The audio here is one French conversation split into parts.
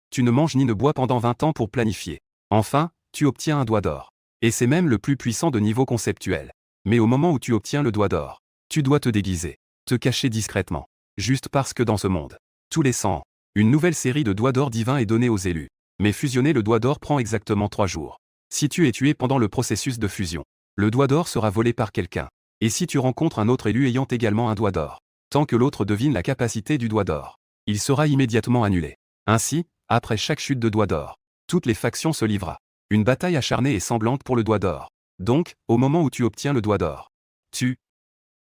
Tu ne manges ni ne bois pendant 20 ans pour planifier. Enfin, tu obtiens un doigt d'or. Et c'est même le plus puissant de niveau conceptuel. Mais au moment où tu obtiens le doigt d'or, tu dois te déguiser, te cacher discrètement. Juste parce que dans ce monde, tous les 100 ans, une nouvelle série de doigts d'or divins est donnée aux élus. Mais fusionner le doigt d'or prend exactement 3 jours. Si tu es tué pendant le processus de fusion, le doigt d'or sera volé par quelqu'un. Et si tu rencontres un autre élu ayant également un doigt d'or, tant que l'autre devine la capacité du doigt d'or, il sera immédiatement annulé. Ainsi, après chaque chute de doigt d'or, toutes les factions se livrent. Une bataille acharnée et sanglante pour le doigt d'or. Donc, au moment où tu obtiens le doigt d'or, tu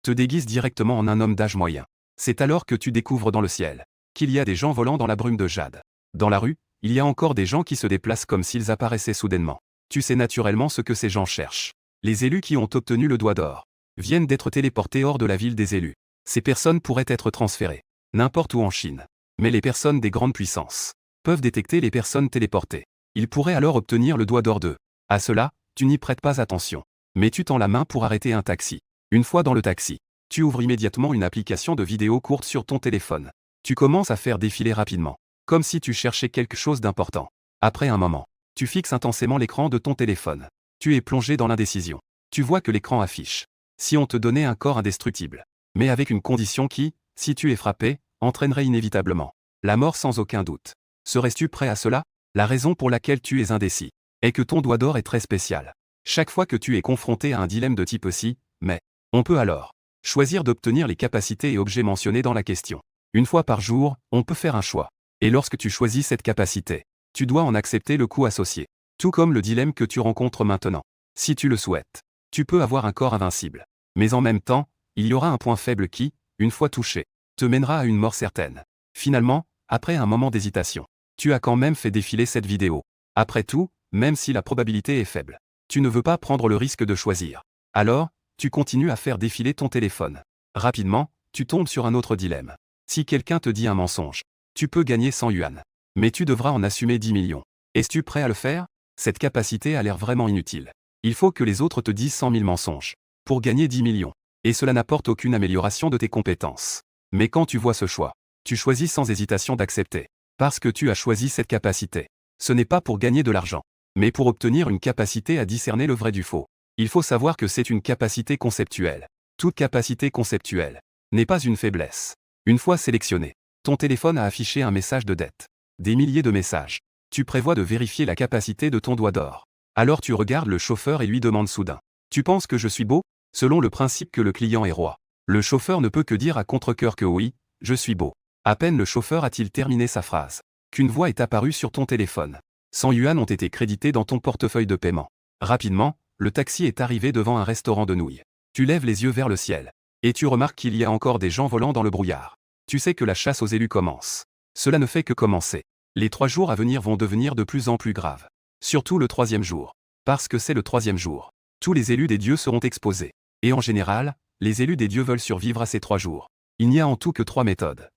te déguises directement en un homme d'âge moyen. C'est alors que tu découvres dans le ciel qu'il y a des gens volant dans la brume de jade. Dans la rue, il y a encore des gens qui se déplacent comme s'ils apparaissaient soudainement. Tu sais naturellement ce que ces gens cherchent. Les élus qui ont obtenu le doigt d'or viennent d'être téléportés hors de la ville des élus. Ces personnes pourraient être transférées n'importe où en Chine. Mais les personnes des grandes puissances peuvent détecter les personnes téléportées. Ils pourraient alors obtenir le doigt d'or d'eux. À cela, tu n'y prêtes pas attention. Mais tu tends la main pour arrêter un taxi. Une fois dans le taxi, tu ouvres immédiatement une application de vidéo courte sur ton téléphone. Tu commences à faire défiler rapidement, comme si tu cherchais quelque chose d'important. Après un moment, tu fixes intensément l'écran de ton téléphone. Tu es plongé dans l'indécision. Tu vois que l'écran affiche si on te donnait un corps indestructible. Mais avec une condition qui, si tu es frappé, entraînerait inévitablement la mort sans aucun doute. Serais-tu prêt à cela? La raison pour laquelle tu es indécis est que ton doigt d'or est très spécial. Chaque fois que tu es confronté à un dilemme de type si, mais, on peut alors choisir d'obtenir les capacités et objets mentionnés dans la question. Une fois par jour, on peut faire un choix. Et lorsque tu choisis cette capacité, tu dois en accepter le coût associé. Tout comme le dilemme que tu rencontres maintenant. Si tu le souhaites, tu peux avoir un corps invincible. Mais en même temps, il y aura un point faible qui, une fois touché, te mènera à une mort certaine. Finalement, après un moment d'hésitation, tu as quand même fait défiler cette vidéo. Après tout, même si la probabilité est faible, tu ne veux pas prendre le risque de choisir. Alors, tu continues à faire défiler ton téléphone. Rapidement, tu tombes sur un autre dilemme. Si quelqu'un te dit un mensonge, tu peux gagner 100 yuan. Mais tu devras en assumer 10 millions. Es-tu prêt à le faire? Cette capacité a l'air vraiment inutile. Il faut que les autres te disent 100 000 mensonges pour gagner 10 millions. Et cela n'apporte aucune amélioration de tes compétences. Mais quand tu vois ce choix, tu choisis sans hésitation d'accepter. Parce que tu as choisi cette capacité. Ce n'est pas pour gagner de l'argent, mais pour obtenir une capacité à discerner le vrai du faux. Il faut savoir que c'est une capacité conceptuelle. Toute capacité conceptuelle n'est pas une faiblesse. Une fois sélectionné, ton téléphone a affiché un message de dette. Des milliers de messages. Tu prévois de vérifier la capacité de ton doigt d'or. Alors tu regardes le chauffeur et lui demandes soudain. Tu penses que je suis beau? Selon le principe que le client est roi. Le chauffeur ne peut que dire à contre-cœur que oui, je suis beau. À peine le chauffeur a-t-il terminé sa phrase qu'une voix est apparue sur ton téléphone. 100 yuan ont été crédités dans ton portefeuille de paiement. Rapidement, le taxi est arrivé devant un restaurant de nouilles. Tu lèves les yeux vers le ciel. Et tu remarques qu'il y a encore des gens volant dans le brouillard. Tu sais que la chasse aux élus commence. Cela ne fait que commencer. Les 3 jours à venir vont devenir de plus en plus graves. Surtout le 3e jour. Parce que c'est le 3e jour. Tous les élus des dieux seront exposés. Et en général, les élus des dieux veulent survivre à ces 3 jours. Il n'y a en tout que 3 méthodes.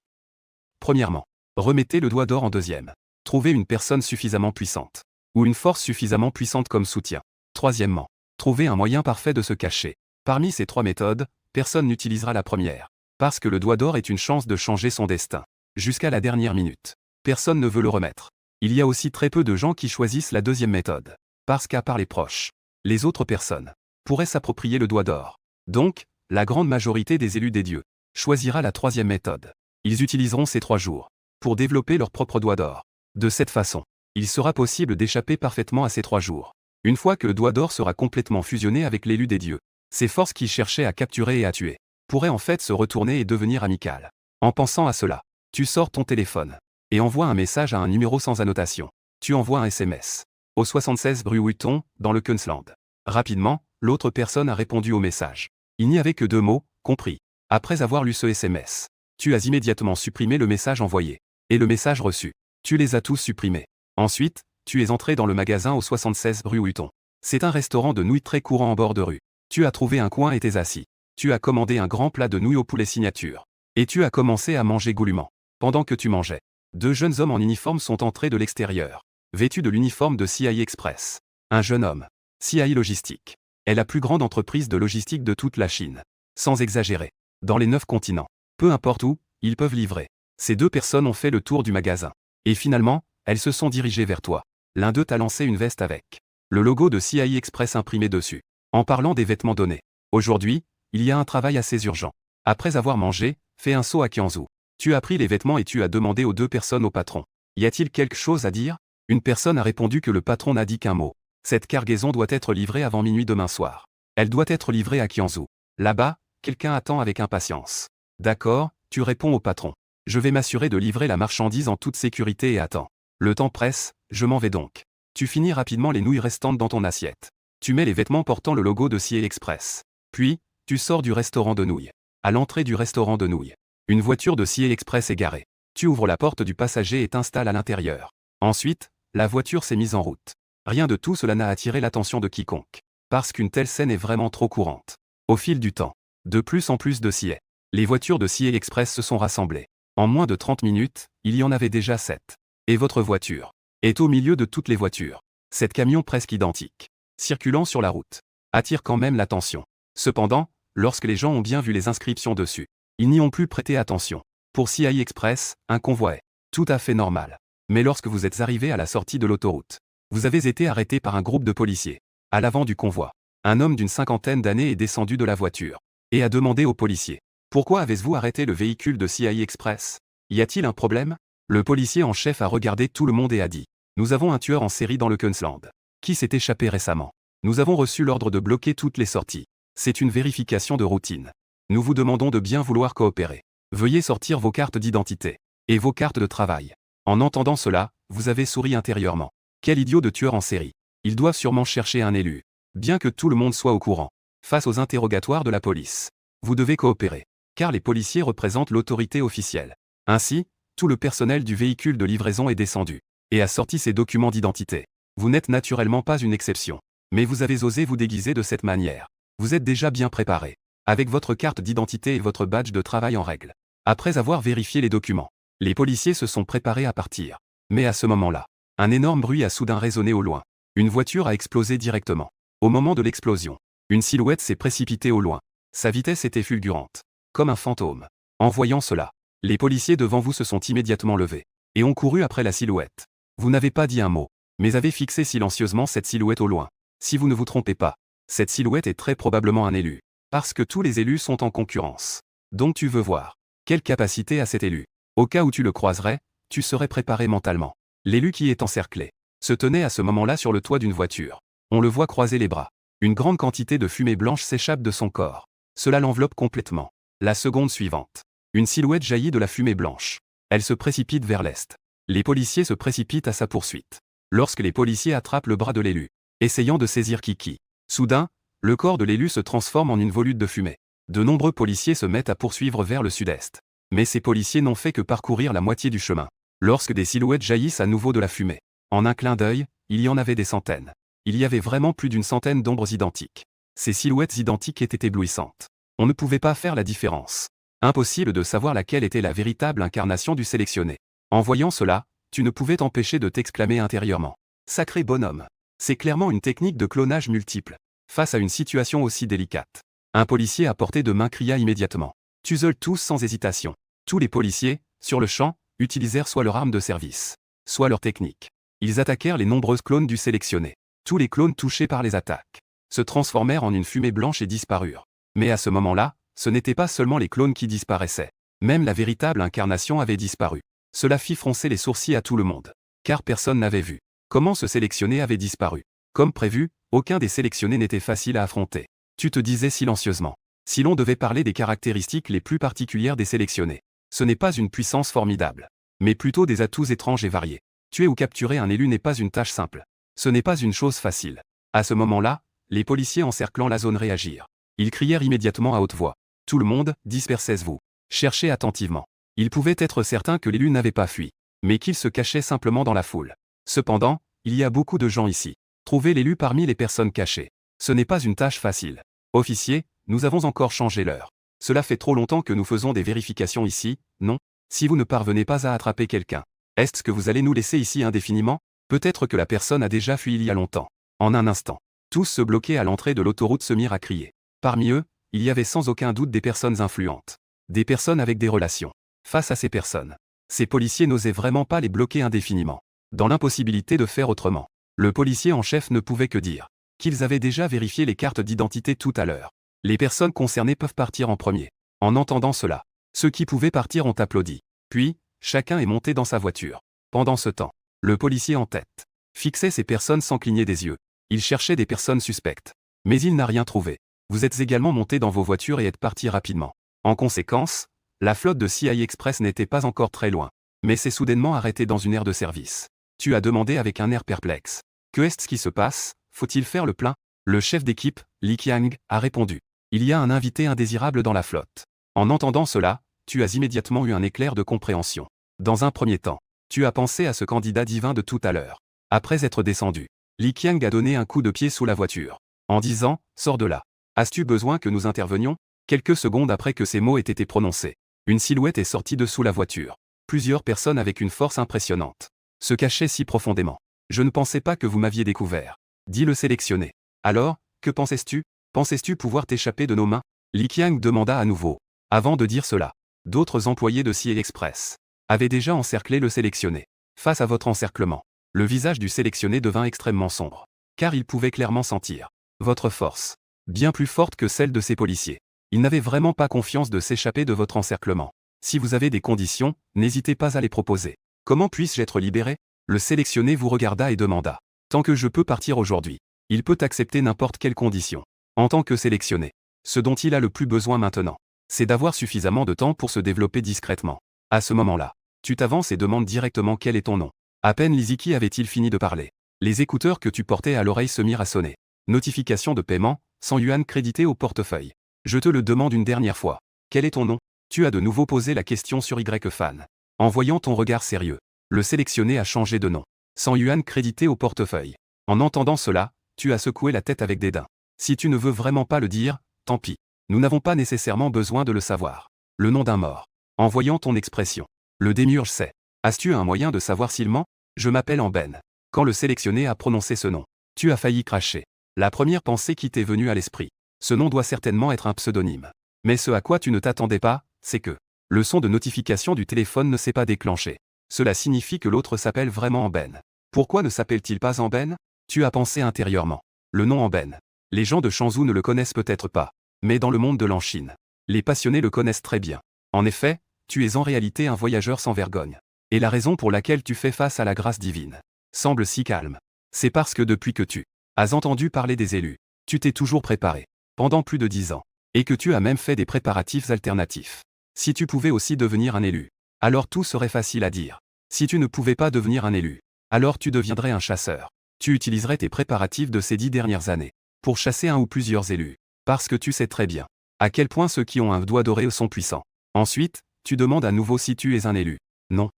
Premièrement, remettez le doigt d'or en deuxième. Trouvez une personne suffisamment puissante. Ou une force suffisamment puissante comme soutien. Troisièmement, trouvez un moyen parfait de se cacher. Parmi ces 3 méthodes, personne n'utilisera la première. Parce que le doigt d'or est une chance de changer son destin. Jusqu'à la dernière minute. Personne ne veut le remettre. Il y a aussi très peu de gens qui choisissent la deuxième méthode. Parce qu'à part les proches, les autres personnes pourraient s'approprier le doigt d'or. Donc, la grande majorité des élus des dieux choisira la 3e méthode. Ils utiliseront ces 3 jours pour développer leur propre doigt d'or. De cette façon, il sera possible d'échapper parfaitement à ces 3 jours. Une fois que le doigt d'or sera complètement fusionné avec l'élu des dieux, ces forces qui cherchaient à capturer et à tuer pourraient en fait se retourner et devenir amicales. En pensant à cela, tu sors ton téléphone et envoies un message à un numéro sans annotation. Tu envoies un SMS au 76 rue Wutton, dans le Queensland. Rapidement, l'autre personne a répondu au message. Il n'y avait que 2 mots, compris. Après avoir lu ce SMS, tu as immédiatement supprimé le message envoyé et le message reçu. Tu les as tous supprimés. Ensuite, tu es entré dans le magasin au 76 rue Wutton. C'est un restaurant de nouilles très courant en bord de rue. Tu as trouvé un coin et t'es assis. Tu as commandé un grand plat de nouilles au poulet signature. Et tu as commencé à manger goulûment. Pendant que tu mangeais, 2 jeunes hommes en uniforme sont entrés de l'extérieur, vêtus de l'uniforme de CI Express. Un jeune homme. CI Logistique est la plus grande entreprise de logistique de toute la Chine. Sans exagérer. Dans les 9 continents. Peu importe où, ils peuvent livrer. Ces 2 personnes ont fait le tour du magasin. Et finalement, Elles se sont dirigées vers toi. L'un d'eux t'a lancé une veste avec le logo de CI Express imprimé dessus. En parlant des vêtements donnés. Aujourd'hui, il y a un travail assez urgent. Après avoir mangé, fais un saut à Kianzou. Tu as pris les vêtements et tu as demandé aux deux personnes au patron. Y a-t-il quelque chose à dire? Une personne a répondu que le patron n'a dit qu'un mot. Cette cargaison doit être livrée avant minuit demain soir. Elle doit être livrée à Kianzou. Là-bas, quelqu'un attend avec impatience. D'accord, tu réponds au patron. Je vais m'assurer de livrer la marchandise en toute sécurité et attends. Le temps presse, je m'en vais donc. Tu finis rapidement les nouilles restantes dans ton assiette. Tu mets les vêtements portant le logo de CI Express. Puis, tu sors du restaurant de nouilles. À l'entrée du restaurant de nouilles, une voiture de CI Express est garée. Tu ouvres la porte du passager et t'installes à l'intérieur. Ensuite, la voiture s'est mise en route. Rien de tout cela n'a attiré l'attention de quiconque. Parce qu'une telle scène est vraiment trop courante. Au fil du temps, de plus en plus de CI. Les voitures de CI Express se sont rassemblées. En moins de 30 minutes, il y en avait déjà 7. Et votre voiture est au milieu de toutes les voitures. Cet camion presque identique, circulant sur la route, attire quand même l'attention. Cependant, lorsque les gens ont bien vu les inscriptions dessus, ils n'y ont plus prêté attention. Pour CI Express, un convoi est tout à fait normal. Mais lorsque vous êtes arrivé à la sortie de l'autoroute, vous avez été arrêté par un groupe de policiers. À l'avant du convoi, un homme d'une cinquantaine d'années est descendu de la voiture et a demandé aux policiers: pourquoi avez-vous arrêté le véhicule de CI Express? Y a-t-il un problème? Le policier en chef a regardé tout le monde et a dit: nous avons un tueur en série dans le Queensland, qui s'est échappé récemment. Nous avons reçu l'ordre de bloquer toutes les sorties. C'est une vérification de routine. Nous vous demandons de bien vouloir coopérer. Veuillez sortir vos cartes d'identité et vos cartes de travail. En entendant cela, vous avez souri intérieurement. Quel idiot de tueur en série. Ils doivent sûrement chercher un élu. Bien que tout le monde soit au courant. Face aux interrogatoires de la police, vous devez coopérer, car les policiers représentent l'autorité officielle. Ainsi, tout le personnel du véhicule de livraison est descendu et a sorti ses documents d'identité. Vous n'êtes naturellement pas une exception, mais vous avez osé vous déguiser de cette manière. Vous êtes déjà bien préparé, avec votre carte d'identité et votre badge de travail en règle. Après avoir vérifié les documents, les policiers se sont préparés à partir. Mais à ce moment-là, un énorme bruit a soudain résonné au loin. Une voiture a explosé directement. Au moment de l'explosion, une silhouette s'est précipitée au loin. Sa vitesse était fulgurante, comme un fantôme. En voyant cela, les policiers devant vous se sont immédiatement levés et ont couru après la silhouette. Vous n'avez pas dit un mot, mais avez fixé silencieusement cette silhouette au loin. Si vous ne vous trompez pas, cette silhouette est très probablement un élu, parce que tous les élus sont en concurrence. Donc tu veux voir quelle capacité a cet élu. Au cas où tu le croiserais, tu serais préparé mentalement. L'élu qui est encerclé se tenait à ce moment-là sur le toit d'une voiture. On le voit croiser les bras. Une grande quantité de fumée blanche s'échappe de son corps. Cela l'enveloppe complètement. La seconde suivante, une silhouette jaillit de la fumée blanche. Elle se précipite vers l'est. Les policiers se précipitent à sa poursuite. Lorsque les policiers attrapent le bras de l'élu, essayant de saisir Kiki, soudain, le corps de l'élu se transforme en une volute de fumée. De nombreux policiers se mettent à poursuivre vers le sud-est. Mais ces policiers n'ont fait que parcourir la moitié du chemin. Lorsque des silhouettes jaillissent à nouveau de la fumée, en un clin d'œil, il y en avait des centaines. Il y avait vraiment plus d'une centaine d'ombres identiques. Ces silhouettes identiques étaient éblouissantes. On ne pouvait pas faire la différence. Impossible de savoir laquelle était la véritable incarnation du sélectionné. En voyant cela, tu ne pouvais t'empêcher de t'exclamer intérieurement: sacré bonhomme. C'est clairement une technique de clonage multiple. Face à une situation aussi délicate, un policier à portée de main cria immédiatement: tue-les tous sans hésitation. Tous les policiers, sur le champ, utilisèrent soit leur arme de service, soit leur technique. Ils attaquèrent les nombreuses clones du sélectionné. Tous les clones touchés par les attaques se transformèrent en une fumée blanche et disparurent. Mais à ce moment-là, ce n'étaient pas seulement les clones qui disparaissaient. Même la véritable incarnation avait disparu. Cela fit froncer les sourcils à tout le monde. Car personne n'avait vu comment ce sélectionné avait disparu. Comme prévu, aucun des sélectionnés n'était facile à affronter. Tu te disais silencieusement: si l'on devait parler des caractéristiques les plus particulières des sélectionnés, ce n'est pas une puissance formidable, mais plutôt des atouts étranges et variés. Tuer ou capturer un élu n'est pas une tâche simple. Ce n'est pas une chose facile. À ce moment-là, les policiers encerclant la zone réagirent. Ils crièrent immédiatement à haute voix: tout le monde, dispersez-vous. Cherchez attentivement. Ils pouvaient être certains que l'élu n'avait pas fui, mais qu'il se cachait simplement dans la foule. Cependant, il y a beaucoup de gens ici. Trouver l'élu parmi les personnes cachées, ce n'est pas une tâche facile. Officier, nous avons encore changé l'heure. Cela fait trop longtemps que nous faisons des vérifications ici, non? Si vous ne parvenez pas à attraper quelqu'un, est-ce que vous allez nous laisser ici indéfiniment? Peut-être que la personne a déjà fui il y a longtemps. En un instant, tous se bloquaient à l'entrée de l'autoroute se mirent à crier. Parmi eux, il y avait sans aucun doute des personnes influentes. Des personnes avec des relations. Face à ces personnes, ces policiers n'osaient vraiment pas les bloquer indéfiniment. Dans l'impossibilité de faire autrement. Le policier en chef ne pouvait que dire qu'ils avaient déjà vérifié les cartes d'identité tout à l'heure. Les personnes concernées peuvent partir en premier. En entendant cela, ceux qui pouvaient partir ont applaudi. Puis, chacun est monté dans sa voiture. Pendant ce temps, le policier en tête fixait ces personnes sans cligner des yeux. Il cherchait des personnes suspectes. Mais il n'a rien trouvé. Vous êtes également montés dans vos voitures et êtes partis rapidement. En conséquence, la flotte de CI Express n'était pas encore très loin, mais s'est soudainement arrêtée dans une aire de service. Tu as demandé avec un air perplexe. Que est-ce qui se passe? Faut-il faire le plein? Le chef d'équipe, Li Qiang, a répondu. Il y a un invité indésirable dans la flotte. En entendant cela, tu as immédiatement eu un éclair de compréhension. Dans un premier temps, tu as pensé à ce candidat divin de tout à l'heure. Après être descendu, Li Qiang a donné un coup de pied sous la voiture, en disant « Sors de là. As-tu besoin que nous intervenions ?» Quelques secondes après que ces mots aient été prononcés, une silhouette est sortie de sous la voiture. Plusieurs personnes avec une force impressionnante se cachaient si profondément. Je ne pensais pas que vous m'aviez découvert, dit le sélectionné. Alors, que pensais-tu? Pensais-tu pouvoir t'échapper de nos mains? Li Qiang demanda à nouveau. Avant de dire cela, d'autres employés de CI Express avaient déjà encerclé le sélectionné. Face à votre encerclement, le visage du sélectionné devint extrêmement sombre, car il pouvait clairement sentir votre force, bien plus forte que celle de ces policiers. Il n'avait vraiment pas confiance de s'échapper de votre encerclement. Si vous avez des conditions, n'hésitez pas à les proposer. Comment puis-je être libéré? Le sélectionné vous regarda et demanda. Tant que je peux partir aujourd'hui, il peut accepter n'importe quelle condition. En tant que sélectionné, ce dont il a le plus besoin maintenant, c'est d'avoir suffisamment de temps pour se développer discrètement. À ce moment-là, tu t'avances et demandes directement quel est ton nom. À peine Liziki avait-il fini de parler, les écouteurs que tu portais à l'oreille se mirent à sonner. Notification de paiement, 100 yuan crédité au portefeuille. Je te le demande une dernière fois. Quel est ton nom? Tu as de nouveau posé la question sur Y-Fan. En voyant ton regard sérieux, le sélectionné a changé de nom. 100 yuan crédité au portefeuille. En entendant cela, tu as secoué la tête avec dédain. Si tu ne veux vraiment pas le dire, tant pis. Nous n'avons pas nécessairement besoin de le savoir. Le nom d'un mort. En voyant ton expression, le démiurge sait. As-tu un moyen de savoir s'il ment? Je m'appelle Amben. Quand le sélectionné a prononcé ce nom, tu as failli cracher. La première pensée qui t'est venue à l'esprit. Ce nom doit certainement être un pseudonyme. Mais ce à quoi tu ne t'attendais pas, c'est que le son de notification du téléphone ne s'est pas déclenché. Cela signifie que l'autre s'appelle vraiment Amben. Pourquoi ne s'appelle-t-il pas Amben? Tu as pensé intérieurement. Le nom Amben. Les gens de Changzhou ne le connaissent peut-être pas, mais dans le monde de l'Anchine, les passionnés le connaissent très bien. En effet, tu es en réalité un voyageur sans vergogne. Et la raison pour laquelle tu fais face à la grâce divine semble si calme. C'est parce que depuis que tu as entendu parler des élus, tu t'es toujours préparé, pendant plus de 10 ans, et que tu as même fait des préparatifs alternatifs. Si tu pouvais aussi devenir un élu, alors tout serait facile à dire. Si tu ne pouvais pas devenir un élu, alors tu deviendrais un chasseur. Tu utiliserais tes préparatifs de ces 10 dernières années pour chasser un ou plusieurs élus, parce que tu sais très bien à quel point ceux qui ont un doigt doré sont puissants. Ensuite, tu demandes à nouveau si tu es un élu. Non.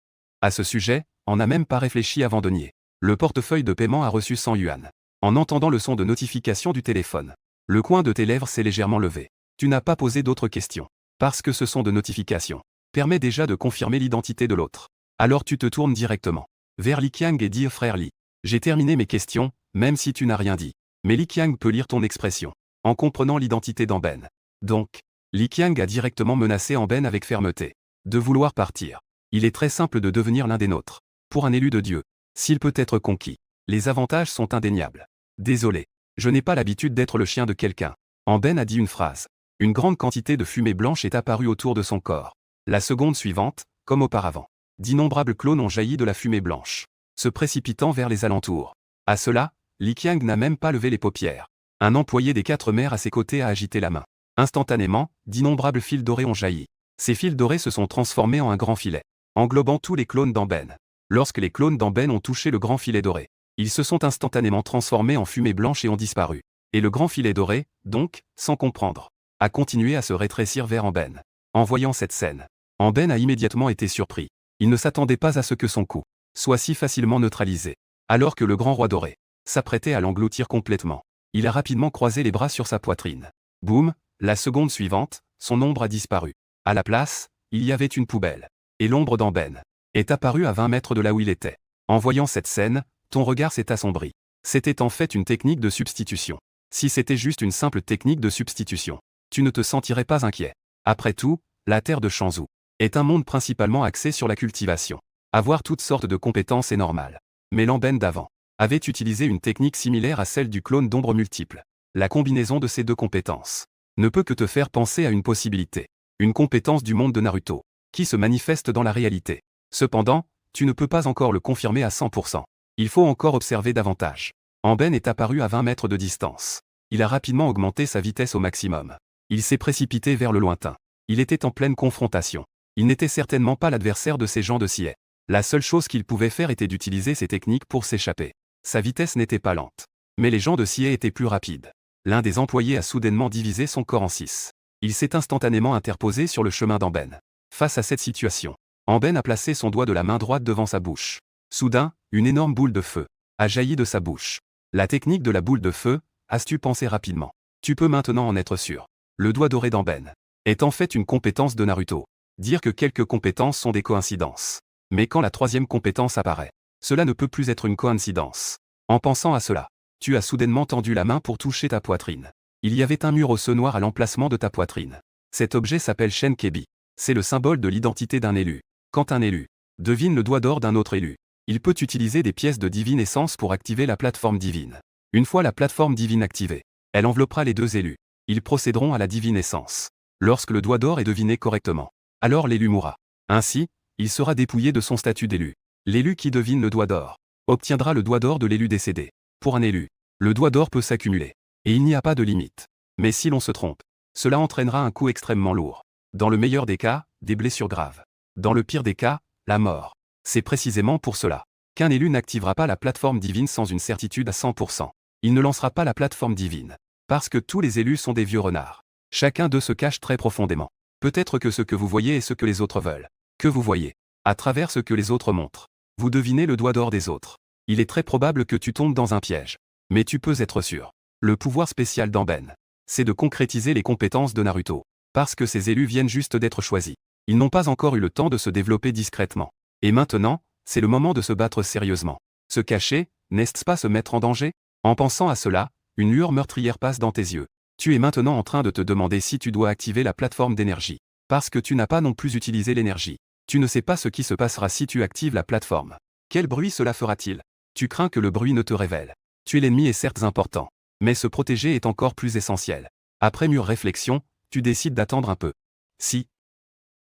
À ce sujet, on n'a même pas réfléchi avant de nier. Le portefeuille de paiement a reçu 100 yuan. En entendant le son de notification du téléphone, le coin de tes lèvres s'est légèrement levé. Tu n'as pas posé d'autres questions. Parce que ce son de notification permet déjà de confirmer l'identité de l'autre. Alors tu te tournes directement vers Li Qiang et dis frère Li. J'ai terminé mes questions, même si tu n'as rien dit. Mais Li Qiang peut lire ton expression, en comprenant l'identité d'Amben. Donc, Li Qiang a directement menacé Amben avec fermeté de vouloir partir. Il est très simple de devenir l'un des nôtres. Pour un élu de Dieu, s'il peut être conquis, les avantages sont indéniables. Désolé, je n'ai pas l'habitude d'être le chien de quelqu'un. Amben a dit une phrase. Une grande quantité de fumée blanche est apparue autour de son corps. La seconde suivante, comme auparavant, d'innombrables clones ont jailli de la fumée blanche, se précipitant vers les alentours. À cela, Li Qiang n'a même pas levé les paupières. Un employé des 4 mers à ses côtés a agité la main. Instantanément, d'innombrables fils dorés ont jailli. Ces fils dorés se sont transformés en un grand filet, englobant tous les clones d'Amben. Lorsque les clones d'Amben ont touché le grand filet doré, ils se sont instantanément transformés en fumée blanche et ont disparu. Et le grand filet doré, donc, sans comprendre, a continué à se rétrécir vers Amben. En voyant cette scène, Amben a immédiatement été surpris. Il ne s'attendait pas à ce que son coup soit si facilement neutralisé. Alors que le grand roi doré s'apprêtait à l'engloutir complètement, il a rapidement croisé les bras sur sa poitrine. Boum, la seconde suivante, son ombre a disparu. À la place, il y avait une poubelle. Et l'ombre d'Amben est apparue à 20 mètres de là où il était. En voyant cette scène, ton regard s'est assombri. C'était en fait une technique de substitution. Si c'était juste une simple technique de substitution, tu ne te sentirais pas inquiet. Après tout, la terre de Changzhou est un monde principalement axé sur la cultivation. Avoir toutes sortes de compétences est normal. Mais l'Amben d'avant avait utilisé une technique similaire à celle du clone d'ombre multiple. La combinaison de ces deux compétences ne peut que te faire penser à une possibilité. Une compétence du monde de Naruto, qui se manifeste dans la réalité. Cependant, tu ne peux pas encore le confirmer à 100%. Il faut encore observer davantage. Amben est apparu à 20 mètres de distance. Il a rapidement augmenté sa vitesse au maximum. Il s'est précipité vers le lointain. Il était en pleine confrontation. Il n'était certainement pas l'adversaire de ces gens de Ciel. La seule chose qu'il pouvait faire était d'utiliser ses techniques pour s'échapper. Sa vitesse n'était pas lente. Mais les gens de Ciel étaient plus rapides. L'un des employés a soudainement divisé son corps en 6. Il s'est instantanément interposé sur le chemin d'Amben. Face à cette situation, Amben a placé son doigt de la main droite devant sa bouche. Soudain, une énorme boule de feu a jailli de sa bouche. La technique de la boule de feu, as-tu pensé rapidement? Tu peux maintenant en être sûr. Le doigt doré d'Amben est en fait une compétence de Naruto. Dire que quelques compétences sont des coïncidences. Mais quand la troisième compétence apparaît, cela ne peut plus être une coïncidence. En pensant à cela, tu as soudainement tendu la main pour toucher ta poitrine. Il y avait un mur osseux noir à l'emplacement de ta poitrine. Cet objet s'appelle Shenkebi. C'est le symbole de l'identité d'un élu. Quand un élu devine le doigt d'or d'un autre élu, il peut utiliser des pièces de divine essence pour activer la plateforme divine. Une fois la plateforme divine activée, elle enveloppera les deux élus. Ils procéderont à la divine essence. Lorsque le doigt d'or est deviné correctement, alors l'élu mourra. Ainsi, il sera dépouillé de son statut d'élu. L'élu qui devine le doigt d'or obtiendra le doigt d'or de l'élu décédé. Pour un élu, le doigt d'or peut s'accumuler. Et il n'y a pas de limite. Mais si l'on se trompe, cela entraînera un coût extrêmement lourd. Dans le meilleur des cas, des blessures graves. Dans le pire des cas, la mort. C'est précisément pour cela qu'un élu n'activera pas la plateforme divine sans une certitude à 100%. Il ne lancera pas la plateforme divine. Parce que tous les élus sont des vieux renards. Chacun d'eux se cache très profondément. Peut-être que ce que vous voyez est ce que les autres veulent. Que vous voyez, à travers ce que les autres montrent. Vous devinez le doigt d'or des autres. Il est très probable que tu tombes dans un piège. Mais tu peux être sûr. Le pouvoir spécial d'Amben, c'est de concrétiser les compétences de Naruto. Parce que ces élus viennent juste d'être choisis. Ils n'ont pas encore eu le temps de se développer discrètement. Et maintenant, c'est le moment de se battre sérieusement. Se cacher, n'est-ce pas se mettre en danger? En pensant à cela, une lueur meurtrière passe dans tes yeux. Tu es maintenant en train de te demander si tu dois activer la plateforme d'énergie. Parce que tu n'as pas non plus utilisé l'énergie. Tu ne sais pas ce qui se passera si tu actives la plateforme. Quel bruit cela fera-t-il? Tu crains que le bruit ne te révèle. Tuer l'ennemi est certes important. Mais se protéger est encore plus essentiel. Après mûre réflexion, tu décides d'attendre un peu. Si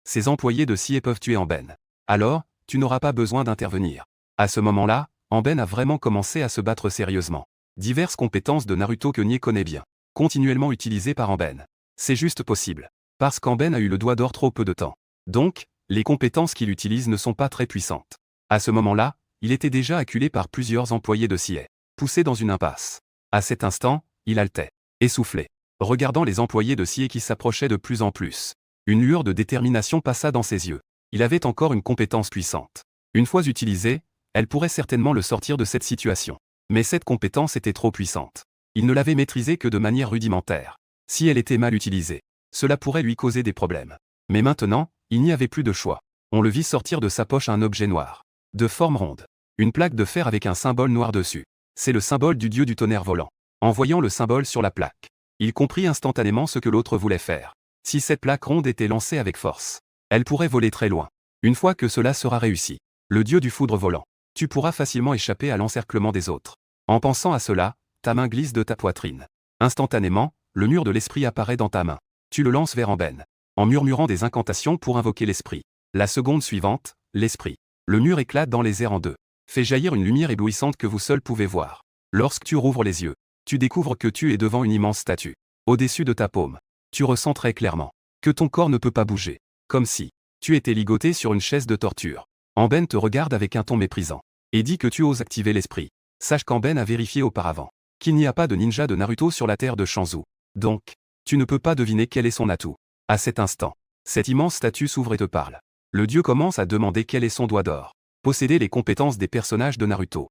ces employés de CIE peuvent tuer Amben, alors, tu n'auras pas besoin d'intervenir. À ce moment-là, Amben a vraiment commencé à se battre sérieusement. Diverses compétences de Naruto que Nie connaît bien, continuellement utilisées par Amben. C'est juste possible. Parce qu'Amben a eu le doigt d'or trop peu de temps. Donc, les compétences qu'il utilise ne sont pas très puissantes. À ce moment-là, il était déjà acculé par plusieurs employés de CIE, poussé dans une impasse. À cet instant, il haletait, essoufflé, regardant les employés de CIE qui s'approchaient de plus en plus. Une lueur de détermination passa dans ses yeux. Il avait encore une compétence puissante. Une fois utilisée, elle pourrait certainement le sortir de cette situation. Mais cette compétence était trop puissante. Il ne l'avait maîtrisée que de manière rudimentaire. Si elle était mal utilisée, cela pourrait lui causer des problèmes. Mais maintenant, il n'y avait plus de choix. On le vit sortir de sa poche un objet noir, de forme ronde. Une plaque de fer avec un symbole noir dessus. C'est le symbole du dieu du tonnerre volant. En voyant le symbole sur la plaque, il comprit instantanément ce que l'autre voulait faire. Si cette plaque ronde était lancée avec force, elle pourrait voler très loin. Une fois que cela sera réussi, le dieu du foudre volant, tu pourras facilement échapper à l'encerclement des autres. En pensant à cela, ta main glisse de ta poitrine. Instantanément, le mur de l'esprit apparaît dans ta main. Tu le lances vers Amben, en murmurant des incantations pour invoquer l'esprit. La seconde suivante, l'esprit. Le mur éclate dans les airs en deux. Fait jaillir une lumière éblouissante que vous seul pouvez voir. Lorsque tu rouvres les yeux, tu découvres que tu es devant une immense statue. Au-dessus de ta paume, tu ressens très clairement que ton corps ne peut pas bouger. Comme si tu étais ligoté sur une chaise de torture. Amben te regarde avec un ton méprisant et dit que tu oses activer l'esprit. Sache qu'Amben a vérifié auparavant qu'il n'y a pas de ninja de Naruto sur la terre de Shanzu. Donc, tu ne peux pas deviner quel est son atout. À cet instant, cette immense statue s'ouvre et te parle. Le dieu commence à demander quel est son doigt d'or. Posséder les compétences des personnages de Naruto.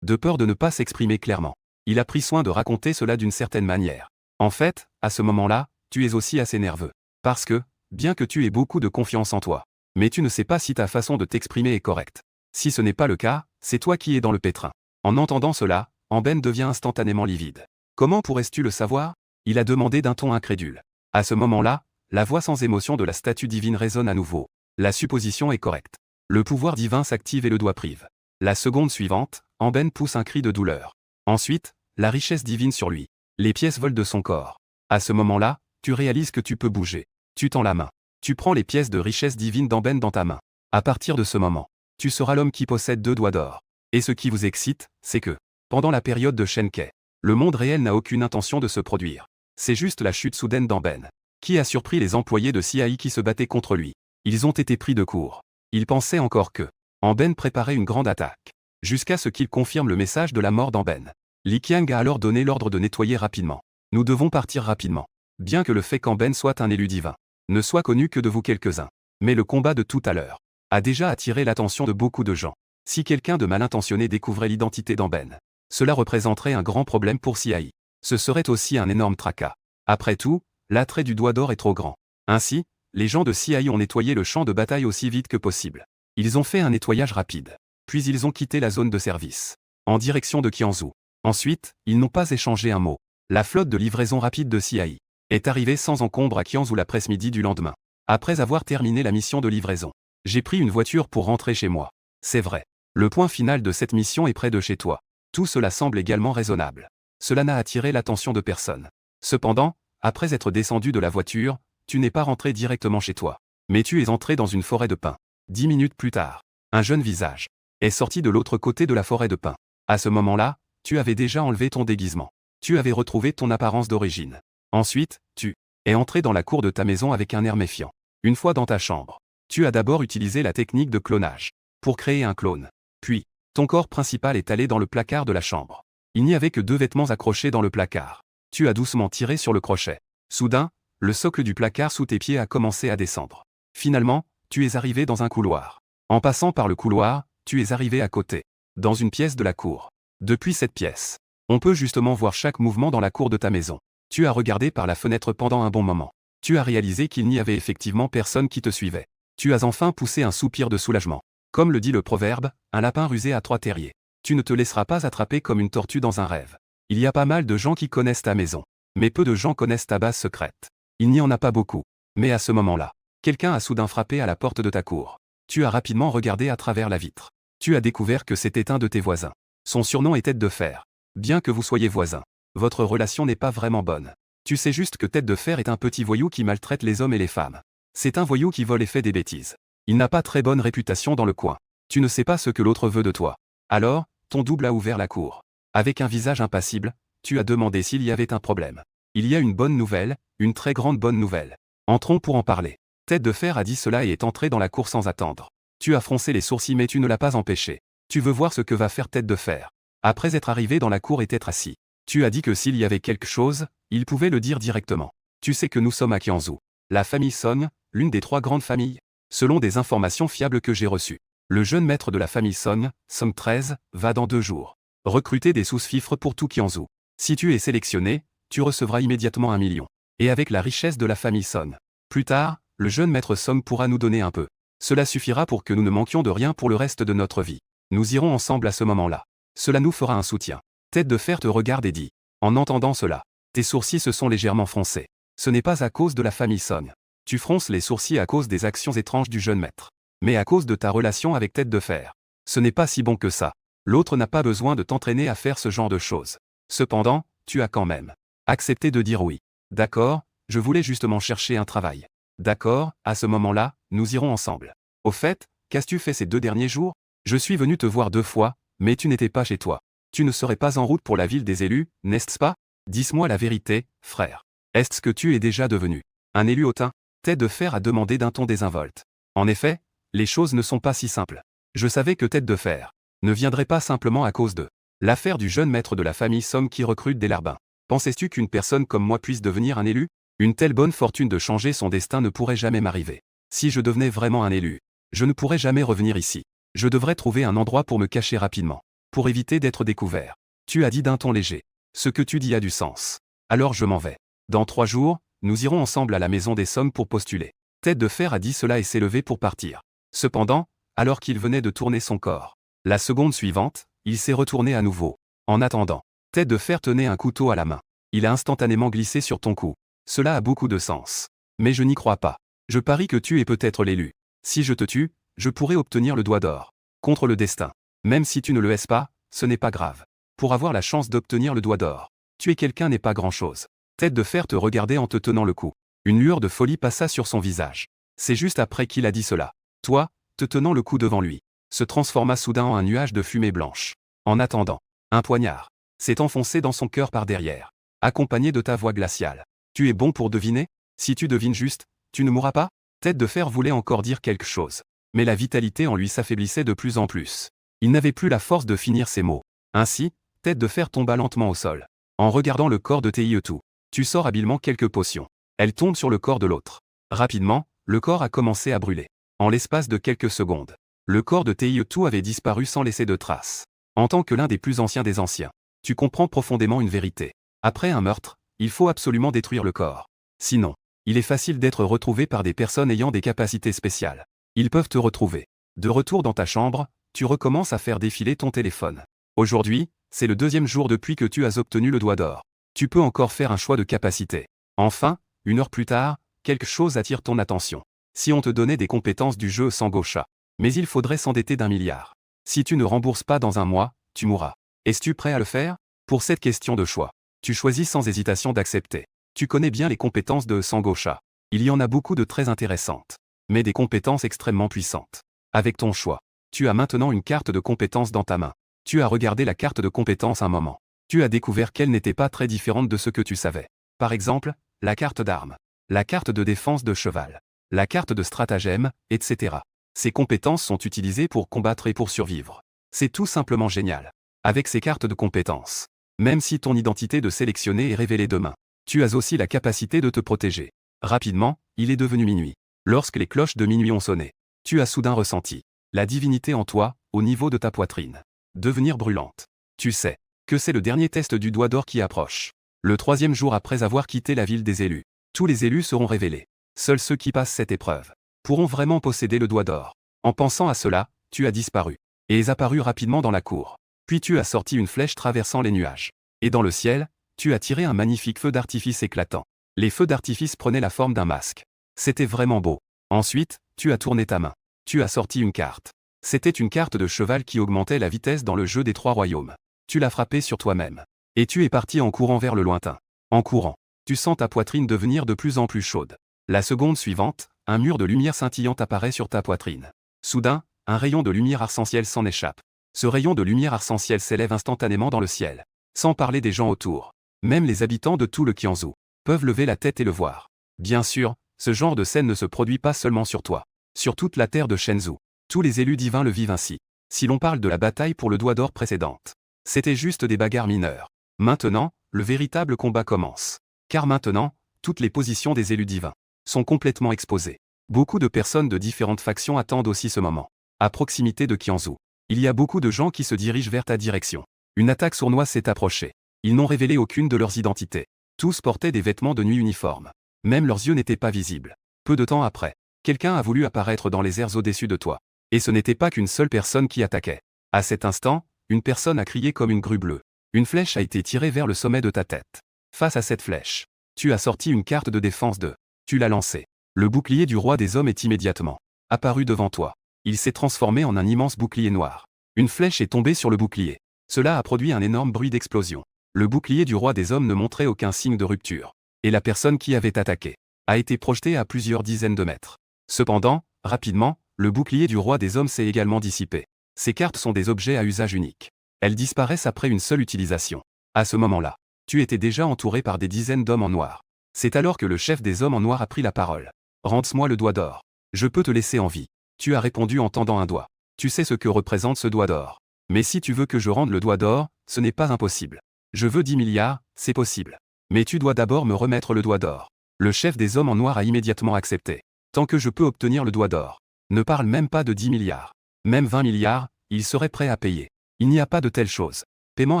De peur de ne pas s'exprimer clairement, il a pris soin de raconter cela d'une certaine manière. En fait, à ce moment-là, tu es aussi assez nerveux. Parce que, bien que tu aies beaucoup de confiance en toi, mais tu ne sais pas si ta façon de t'exprimer est correcte. Si ce n'est pas le cas, c'est toi qui es dans le pétrin. En entendant cela, Amben devient instantanément livide. Comment pourrais-tu le savoir? Il a demandé d'un ton incrédule. À ce moment-là, la voix sans émotion de la statue divine résonne à nouveau. La supposition est correcte. Le pouvoir divin s'active et le doigt prive. La seconde suivante, Amben pousse un cri de douleur. Ensuite, la richesse divine sur lui. Les pièces volent de son corps. À ce moment-là, tu réalises que tu peux bouger. Tu tends la main. Tu prends les pièces de richesse divine d'Amben dans ta main. À partir de ce moment, tu seras l'homme qui possède 2 doigts d'or. Et ce qui vous excite, c'est que, pendant la période de Shenkei, le monde réel n'a aucune intention de se produire. C'est juste la chute soudaine d'Amben, qui a surpris les employés de CIA qui se battaient contre lui. Ils ont été pris de court. Ils pensaient encore que Amben préparait une grande attaque. Jusqu'à ce qu'il confirme le message de la mort d'Amben. Li Qiang a alors donné l'ordre de nettoyer rapidement. Nous devons partir rapidement. Bien que le fait qu'Amben soit un élu divin ne soit connu que de vous quelques-uns. Mais le combat de tout à l'heure a déjà attiré l'attention de beaucoup de gens. Si quelqu'un de mal intentionné découvrait l'identité d'Amben, cela représenterait un grand problème pour CIA. Ce serait aussi un énorme tracas. Après tout, l'attrait du doigt d'or est trop grand. Ainsi, les gens de CIA ont nettoyé le champ de bataille aussi vite que possible. Ils ont fait un nettoyage rapide. Puis ils ont quitté la zone de service, en direction de Qianzhou. Ensuite, ils n'ont pas échangé un mot. La flotte de livraison rapide de CIA est arrivée sans encombre à Qianzhou l'après-midi du lendemain. Après avoir terminé la mission de livraison, j'ai pris une voiture pour rentrer chez moi. C'est vrai. Le point final de cette mission est près de chez toi. Tout cela semble également raisonnable. Cela n'a attiré l'attention de personne. Cependant, après être descendu de la voiture, tu n'es pas rentré directement chez toi. Mais tu es entré dans une forêt de pins. 10 minutes plus tard, un jeune visage est sorti de l'autre côté de la forêt de pins. À ce moment-là, tu avais déjà enlevé ton déguisement. Tu avais retrouvé ton apparence d'origine. Ensuite, tu es entré dans la cour de ta maison avec un air méfiant. Une fois dans ta chambre, tu as d'abord utilisé la technique de clonage pour créer un clone. Puis, ton corps principal est allé dans le placard de la chambre. Il n'y avait que 2 vêtements accrochés dans le placard. Tu as doucement tiré sur le crochet. Soudain, le socle du placard sous tes pieds a commencé à descendre. Finalement, tu es arrivé dans un couloir. En passant par le couloir, tu es arrivé à côté, dans une pièce de la cour. Depuis cette pièce, on peut justement voir chaque mouvement dans la cour de ta maison. Tu as regardé par la fenêtre pendant un bon moment. Tu as réalisé qu'il n'y avait effectivement personne qui te suivait. Tu as enfin poussé un soupir de soulagement. Comme le dit le proverbe, un lapin rusé a 3 terriers. Tu ne te laisseras pas attraper comme une tortue dans un rêve. Il y a pas mal de gens qui connaissent ta maison. Mais peu de gens connaissent ta base secrète. Il n'y en a pas beaucoup. Mais à ce moment-là, quelqu'un a soudain frappé à la porte de ta cour. Tu as rapidement regardé à travers la vitre. Tu as découvert que c'était un de tes voisins. Son surnom est Tête de Fer. Bien que vous soyez voisins, votre relation n'est pas vraiment bonne. Tu sais juste que Tête de Fer est un petit voyou qui maltraite les hommes et les femmes. C'est un voyou qui vole et fait des bêtises. Il n'a pas très bonne réputation dans le coin. Tu ne sais pas ce que l'autre veut de toi. Alors, ton double a ouvert la cour. Avec un visage impassible, tu as demandé s'il y avait un problème. Il y a une bonne nouvelle, une très grande bonne nouvelle. Entrons pour en parler. Tête de Fer a dit cela et est entré dans la cour sans attendre. Tu as froncé les sourcils mais tu ne l'as pas empêché. Tu veux voir ce que va faire Tête de Fer. Après être arrivé dans la cour et être assis, tu as dit que s'il y avait quelque chose, il pouvait le dire directement. Tu sais que nous sommes à Qianzhou. La famille Song, l'une des 3 grandes familles. Selon des informations fiables que j'ai reçues, le jeune maître de la famille Song, Song 13, va dans 2 jours recruter des sous-fifres pour tout Qianzhou. Si tu es sélectionné, tu recevras immédiatement 1 million. Et avec la richesse de la famille Song. Plus tard, le jeune maître Song pourra nous donner un peu. Cela suffira pour que nous ne manquions de rien pour le reste de notre vie. Nous irons ensemble à ce moment-là. Cela nous fera un soutien. Tête de Fer te regarde et dit. En entendant cela, tes sourcils se sont légèrement froncés. Ce n'est pas à cause de la famille Song. Tu fronces les sourcils à cause des actions étranges du jeune maître. Mais à cause de ta relation avec Tête de Fer. Ce n'est pas si bon que ça. L'autre n'a pas besoin de t'entraîner à faire ce genre de choses. Cependant, tu as quand même accepté de dire oui. D'accord, je voulais justement chercher un travail. D'accord, à ce moment-là, nous irons ensemble. Au fait, qu'as-tu fait ces 2 derniers jours? Je suis venu te voir 2 fois, mais tu n'étais pas chez toi. Tu ne serais pas en route pour la ville des élus, n'est-ce pas? Dis-moi la vérité, frère. Est-ce que tu es déjà devenu un élu hautain? Tête de Fer a demandé d'un ton désinvolte. En effet, les choses ne sont pas si simples. Je savais que Tête de Fer ne viendrait pas simplement à cause de l'affaire du jeune maître de la famille Song qui recrute des larbins. Pensais-tu qu'une personne comme moi puisse devenir un élu? Une telle bonne fortune de changer son destin ne pourrait jamais m'arriver. Si je devenais vraiment un élu, je ne pourrais jamais revenir ici. Je devrais trouver un endroit pour me cacher rapidement, pour éviter d'être découvert. Tu as dit d'un ton léger. Ce que tu dis a du sens. Alors je m'en vais. Dans 3 jours, nous irons ensemble à la maison des Song pour postuler. Tête de Fer a dit cela et s'est levé pour partir. Cependant, alors qu'il venait de tourner son corps, la seconde suivante, il s'est retourné à nouveau. En attendant, Tête de Fer tenait un couteau à la main. Il a instantanément glissé sur ton cou. Cela a beaucoup de sens. Mais je n'y crois pas. Je parie que tu es peut-être l'élu. Si je te tue, je pourrais obtenir le doigt d'or. Contre le destin. Même si tu ne le es pas, ce n'est pas grave. Pour avoir la chance d'obtenir le doigt d'or, tuer quelqu'un n'est pas grand-chose. Tête de fer te regardait en te tenant le cou. Une lueur de folie passa sur son visage. C'est juste après qu'il a dit cela. Toi, te tenant le cou devant lui, se transforma soudain en un nuage de fumée blanche. En attendant, un poignard s'est enfoncé dans son cœur par derrière, accompagné de ta voix glaciale. Tu es bon pour deviner? Si tu devines juste, tu ne mourras pas? Tête de fer voulait encore dire quelque chose. Mais la vitalité en lui s'affaiblissait de plus en plus. Il n'avait plus la force de finir ses mots. Ainsi, Tête de fer tomba lentement au sol. En regardant le corps de Teietu, tu sors habilement quelques potions. Elles tombent sur le corps de l'autre. Rapidement, le corps a commencé à brûler. En l'espace de quelques secondes, le corps de Teietu avait disparu sans laisser de traces. En tant que l'un des plus anciens des anciens, tu comprends profondément une vérité. Après un meurtre, il faut absolument détruire le corps. Sinon, il est facile d'être retrouvé par des personnes ayant des capacités spéciales. Ils peuvent te retrouver. De retour dans ta chambre, tu recommences à faire défiler ton téléphone. Aujourd'hui, c'est le 2e jour depuis que tu as obtenu le doigt d'or. Tu peux encore faire un choix de capacité. Enfin, 1 heure plus tard, quelque chose attire ton attention. Si on te donnait des compétences du jeu Sangocha, mais il faudrait s'endetter d'1 milliard. Si tu ne rembourses pas dans un mois, tu mourras. Es-tu prêt à le faire? Pour cette question de choix, tu choisis sans hésitation d'accepter. Tu connais bien les compétences de Sangocha. Il y en a beaucoup de très intéressantes, mais des compétences extrêmement puissantes. Avec ton choix, tu as maintenant une carte de compétences dans ta main. Tu as regardé la carte de compétences un moment. Tu as découvert qu'elle n'était pas très différente de ce que tu savais. Par exemple, la carte d'armes, la carte de défense de cheval, la carte de stratagème, etc. Ces compétences sont utilisées pour combattre et pour survivre. C'est tout simplement génial. Avec ces cartes de compétences, même si ton identité de sélectionné est révélée demain, tu as aussi la capacité de te protéger. Rapidement, il est devenu minuit. Lorsque les cloches de minuit ont sonné, tu as soudain ressenti la divinité en toi, au niveau de ta poitrine, devenir brûlante. Tu sais que c'est le dernier test du doigt d'or qui approche. Le 3e jour après avoir quitté la ville des élus, tous les élus seront révélés. Seuls ceux qui passent cette épreuve pourront vraiment posséder le doigt d'or. En pensant à cela, tu as disparu et es apparu rapidement dans la cour. Puis tu as sorti une flèche traversant les nuages. Et dans le ciel, tu as tiré un magnifique feu d'artifice éclatant. Les feux d'artifice prenaient la forme d'un masque. C'était vraiment beau. Ensuite, tu as tourné ta main. Tu as sorti une carte. C'était une carte de cheval qui augmentait la vitesse dans le jeu des 3 royaumes. Tu l'as frappé sur toi-même. Et tu es parti en courant vers le lointain. En courant, tu sens ta poitrine devenir de plus en plus chaude. La seconde suivante, un mur de lumière scintillante apparaît sur ta poitrine. Soudain, un rayon de lumière arc-en-ciel s'en échappe. Ce rayon de lumière arc-en-ciel s'élève instantanément dans le ciel. Sans parler des gens autour. Même les habitants de tout le Qianzhou peuvent lever la tête et le voir. Bien sûr, ce genre de scène ne se produit pas seulement sur toi. Sur toute la terre de Shenzhou, tous les élus divins le vivent ainsi. Si l'on parle de la bataille pour le doigt d'or précédente, c'était juste des bagarres mineures. Maintenant, le véritable combat commence. Car maintenant, toutes les positions des élus divins sont complètement exposées. Beaucoup de personnes de différentes factions attendent aussi ce moment. À proximité de Qianzhou, il y a beaucoup de gens qui se dirigent vers ta direction. Une attaque sournoise s'est approchée. Ils n'ont révélé aucune de leurs identités. Tous portaient des vêtements de nuit uniformes. Même leurs yeux n'étaient pas visibles. Peu de temps après, quelqu'un a voulu apparaître dans les airs au-dessus de toi. Et ce n'était pas qu'une seule personne qui attaquait. À cet instant, une personne a crié comme une grue bleue. Une flèche a été tirée vers le sommet de ta tête. Face à cette flèche, tu as sorti une carte de défense de. Tu l'as lancée. Le bouclier du roi des hommes est immédiatement apparu devant toi. Il s'est transformé en un immense bouclier noir. Une flèche est tombée sur le bouclier. Cela a produit un énorme bruit d'explosion. Le bouclier du roi des hommes ne montrait aucun signe de rupture. Et la personne qui avait attaqué a été projetée à plusieurs dizaines de mètres. Cependant, rapidement, le bouclier du roi des hommes s'est également dissipé. Ces cartes sont des objets à usage unique. Elles disparaissent après une seule utilisation. À ce moment-là, tu étais déjà entouré par des dizaines d'hommes en noir. C'est alors que le chef des hommes en noir a pris la parole. « Rends-moi le doigt d'or. Je peux te laisser en vie. » Tu as répondu en tendant un doigt. Tu sais ce que représente ce doigt d'or. Mais si tu veux que je rende le doigt d'or, ce n'est pas impossible. Je veux 10 milliards, c'est possible. Mais tu dois d'abord me remettre le doigt d'or. Le chef des hommes en noir a immédiatement accepté. Tant que je peux obtenir le doigt d'or. Ne parle même pas de 10 milliards. Même 20 milliards, il serait prêt à payer. Il n'y a pas de telle chose. Paiement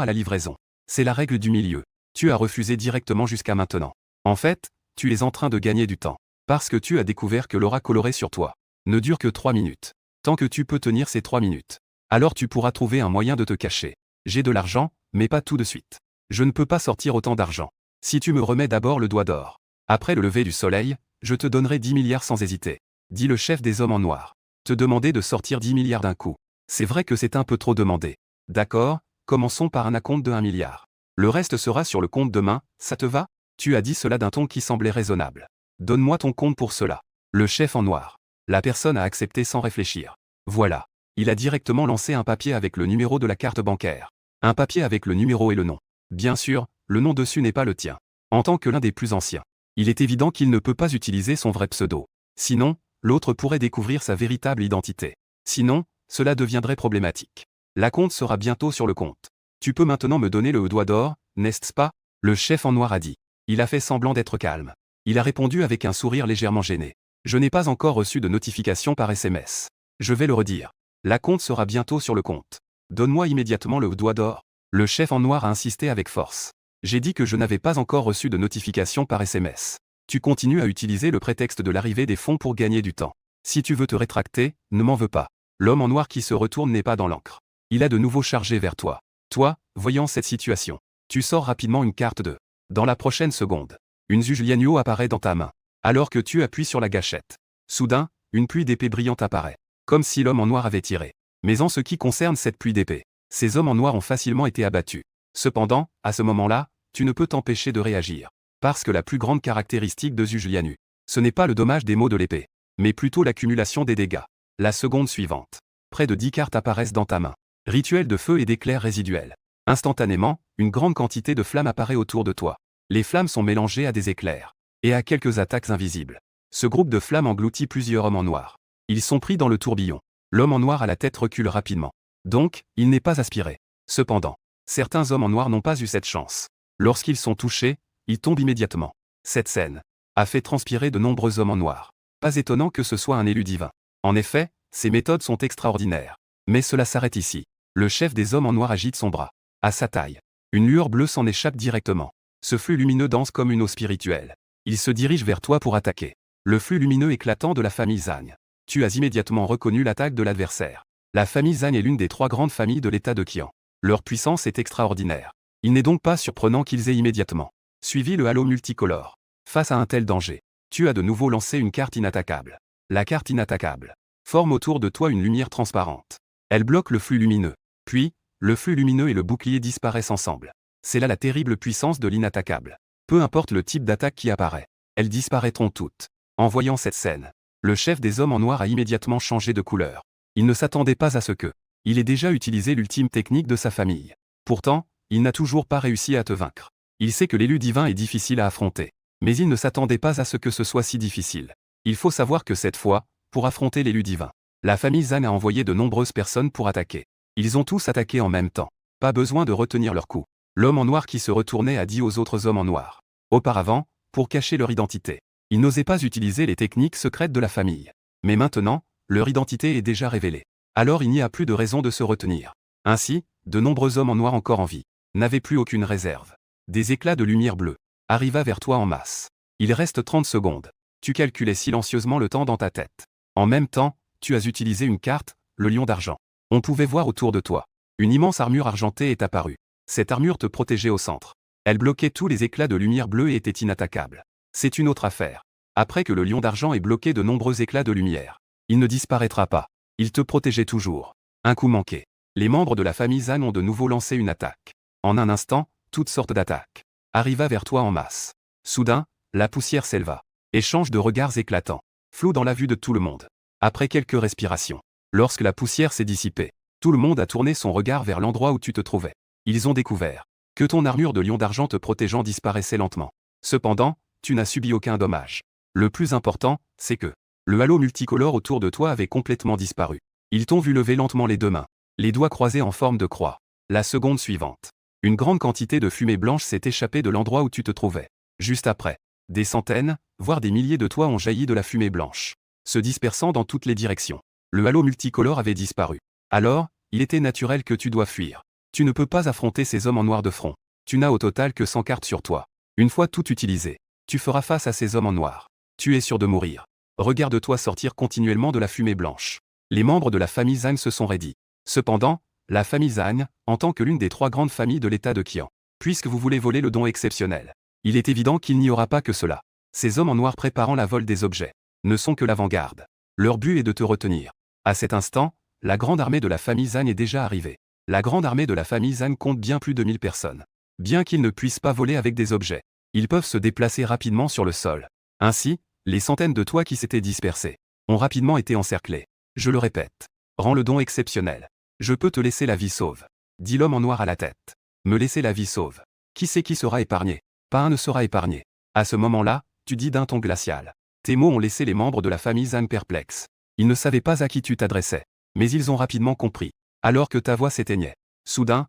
à la livraison. C'est la règle du milieu. Tu as refusé directement jusqu'à maintenant. En fait, tu es en train de gagner du temps. Parce que tu as découvert que l'aura colorée sur toi ne dure que 3 minutes. Tant que tu peux tenir ces 3 minutes, alors tu pourras trouver un moyen de te cacher. J'ai de l'argent, mais pas tout de suite. Je ne peux pas sortir autant d'argent. Si tu me remets d'abord le doigt d'or. Après le lever du soleil, je te donnerai 10 milliards sans hésiter. Dit le chef des hommes en noir. Te demander de sortir 10 milliards d'un coup. C'est vrai que c'est un peu trop demandé. D'accord, commençons par un acompte de 1 milliard. Le reste sera sur le compte demain, ça te va? Tu as dit cela d'un ton qui semblait raisonnable. Donne-moi ton compte pour cela. Le chef en noir. La personne a accepté sans réfléchir. Voilà. Il a directement lancé un papier avec le numéro de la carte bancaire. Un papier avec le numéro et le nom. Bien sûr, le nom dessus n'est pas le tien. En tant que l'un des plus anciens, il est évident qu'il ne peut pas utiliser son vrai pseudo. Sinon, l'autre pourrait découvrir sa véritable identité. Sinon, cela deviendrait problématique. L'acompte sera bientôt sur le compte. Tu peux maintenant me donner le doigt d'or, n'est-ce pas? Le chef en noir a dit. Il a fait semblant d'être calme. Il a répondu avec un sourire légèrement gêné. Je n'ai pas encore reçu de notification par SMS. Je vais le redire. L'acompte sera bientôt sur le compte. Donne-moi immédiatement le doigt d'or. Le chef en noir a insisté avec force. J'ai dit que je n'avais pas encore reçu de notification par SMS. Tu continues à utiliser le prétexte de l'arrivée des fonds pour gagner du temps. Si tu veux te rétracter, ne m'en veux pas. L'homme en noir qui se retourne n'est pas dans l'encre. Il a de nouveau chargé vers toi. Toi, voyant cette situation, tu sors rapidement une carte de. Dans la prochaine seconde, une Juliano apparaît dans ta main. Alors que tu appuies sur la gâchette. Soudain, une pluie d'épées brillantes apparaît. Comme si l'homme en noir avait tiré. Mais en ce qui concerne cette pluie d'épées, ces hommes en noir ont facilement été abattus. Cependant, à ce moment-là, tu ne peux t'empêcher de réagir. Parce que la plus grande caractéristique de Julianu, ce n'est pas le dommage des mots de l'épée, mais plutôt l'accumulation des dégâts. La seconde suivante. Près de 10 cartes apparaissent dans ta main. Rituel de feu et d'éclairs résiduels. Instantanément, une grande quantité de flammes apparaît autour de toi. Les flammes sont mélangées à des éclairs. Et à quelques attaques invisibles. Ce groupe de flammes engloutit plusieurs hommes en noir. Ils sont pris dans le tourbillon. L'homme en noir à la tête recule rapidement. Donc, il n'est pas aspiré. Cependant, certains hommes en noir n'ont pas eu cette chance. Lorsqu'ils sont touchés, ils tombent immédiatement. Cette scène a fait transpirer de nombreux hommes en noir. Pas étonnant que ce soit un élu divin. En effet, ces méthodes sont extraordinaires. Mais cela s'arrête ici. Le chef des hommes en noir agite son bras. À sa taille. Une lueur bleue s'en échappe directement. Ce flux lumineux danse comme une eau spirituelle. Il se dirige vers toi pour attaquer. Le flux lumineux éclatant de la famille Zagne. Tu as immédiatement reconnu l'attaque de l'adversaire. La famille Zagne est l'une des 3 grandes familles de l'état de Qian. Leur puissance est extraordinaire. Il n'est donc pas surprenant qu'ils aient immédiatement suivi le halo multicolore. Face à un tel danger, tu as de nouveau lancé une carte inattaquable. La carte inattaquable forme autour de toi une lumière transparente. Elle bloque le flux lumineux. Puis, le flux lumineux et le bouclier disparaissent ensemble. C'est là la terrible puissance de l'inattaquable. Peu importe le type d'attaque qui apparaît, elles disparaîtront toutes. En voyant cette scène, le chef des hommes en noir a immédiatement changé de couleur. Il ne s'attendait pas à ce que. Il ait déjà utilisé l'ultime technique de sa famille. Pourtant, il n'a toujours pas réussi à te vaincre. Il sait que l'élu divin est difficile à affronter. Mais il ne s'attendait pas à ce que ce soit si difficile. Il faut savoir que cette fois, pour affronter l'élu divin, la famille Zan a envoyé de nombreuses personnes pour attaquer. Ils ont tous attaqué en même temps. Pas besoin de retenir leur coup. L'homme en noir qui se retournait a dit aux autres hommes en noir. Auparavant, pour cacher leur identité, ils n'osaient pas utiliser les techniques secrètes de la famille. Mais maintenant, leur identité est déjà révélée. Alors il n'y a plus de raison de se retenir. Ainsi, de nombreux hommes en noir encore en vie n'avaient plus aucune réserve. Des éclats de lumière bleue arriva vers toi en masse. Il reste 30 secondes. Tu calculais silencieusement le temps dans ta tête. En même temps, tu as utilisé une carte, le lion d'argent. On pouvait voir autour de toi. Une immense armure argentée est apparue. Cette armure te protégeait au centre. Elle bloquait tous les éclats de lumière bleue et était inattaquable. C'est une autre affaire. Après que le lion d'argent ait bloqué de nombreux éclats de lumière, il ne disparaîtra pas. Il te protégeait toujours. Un coup manqué. Les membres de la famille Zan ont de nouveau lancé une attaque. En un instant, toutes sortes d'attaques arriva vers toi en masse. Soudain, la poussière s'éleva. Échange de regards éclatants. Flou dans la vue de tout le monde. Après quelques respirations, lorsque la poussière s'est dissipée, tout le monde a tourné son regard vers l'endroit où tu te trouvais. Ils ont découvert que ton armure de lion d'argent te protégeant disparaissait lentement. Cependant, tu n'as subi aucun dommage. Le plus important, c'est que le halo multicolore autour de toi avait complètement disparu. Ils t'ont vu lever lentement les 2 mains, les doigts croisés en forme de croix. La seconde suivante, une grande quantité de fumée blanche s'est échappée de l'endroit où tu te trouvais. Juste après, des centaines, voire des milliers de toits ont jailli de la fumée blanche, se dispersant dans toutes les directions. Le halo multicolore avait disparu. Alors, il était naturel que tu dois fuir. Tu ne peux pas affronter ces hommes en noir de front. Tu n'as au total que 100 cartes sur toi. Une fois tout utilisé, tu feras face à ces hommes en noir. Tu es sûr de mourir. Regarde-toi sortir continuellement de la fumée blanche. Les membres de la famille Zan se sont raidis. Cependant, la famille Zan, en tant que l'une des 3 grandes familles de l'état de Qian, puisque vous voulez voler le don exceptionnel, il est évident qu'il n'y aura pas que cela. Ces hommes en noir préparant la vol des objets ne sont que l'avant-garde. Leur but est de te retenir. À cet instant, la grande armée de la famille Zhang est déjà arrivée. La grande armée de la famille Zhang compte bien plus de 1000 personnes. Bien qu'ils ne puissent pas voler avec des objets, ils peuvent se déplacer rapidement sur le sol. Ainsi, les centaines de toits qui s'étaient dispersés ont rapidement été encerclés. Je le répète. Rends le don exceptionnel. Je peux te laisser la vie sauve. Dit l'homme en noir à la tête. Me laisser la vie sauve. Qui sait qui sera épargné? Pas un ne sera épargné. À ce moment-là, tu dis d'un ton glacial. Tes mots ont laissé les membres de la famille Zhang perplexes. Ils ne savaient pas à qui tu t'adressais. Mais ils ont rapidement compris. Alors que ta voix s'éteignait. Soudain,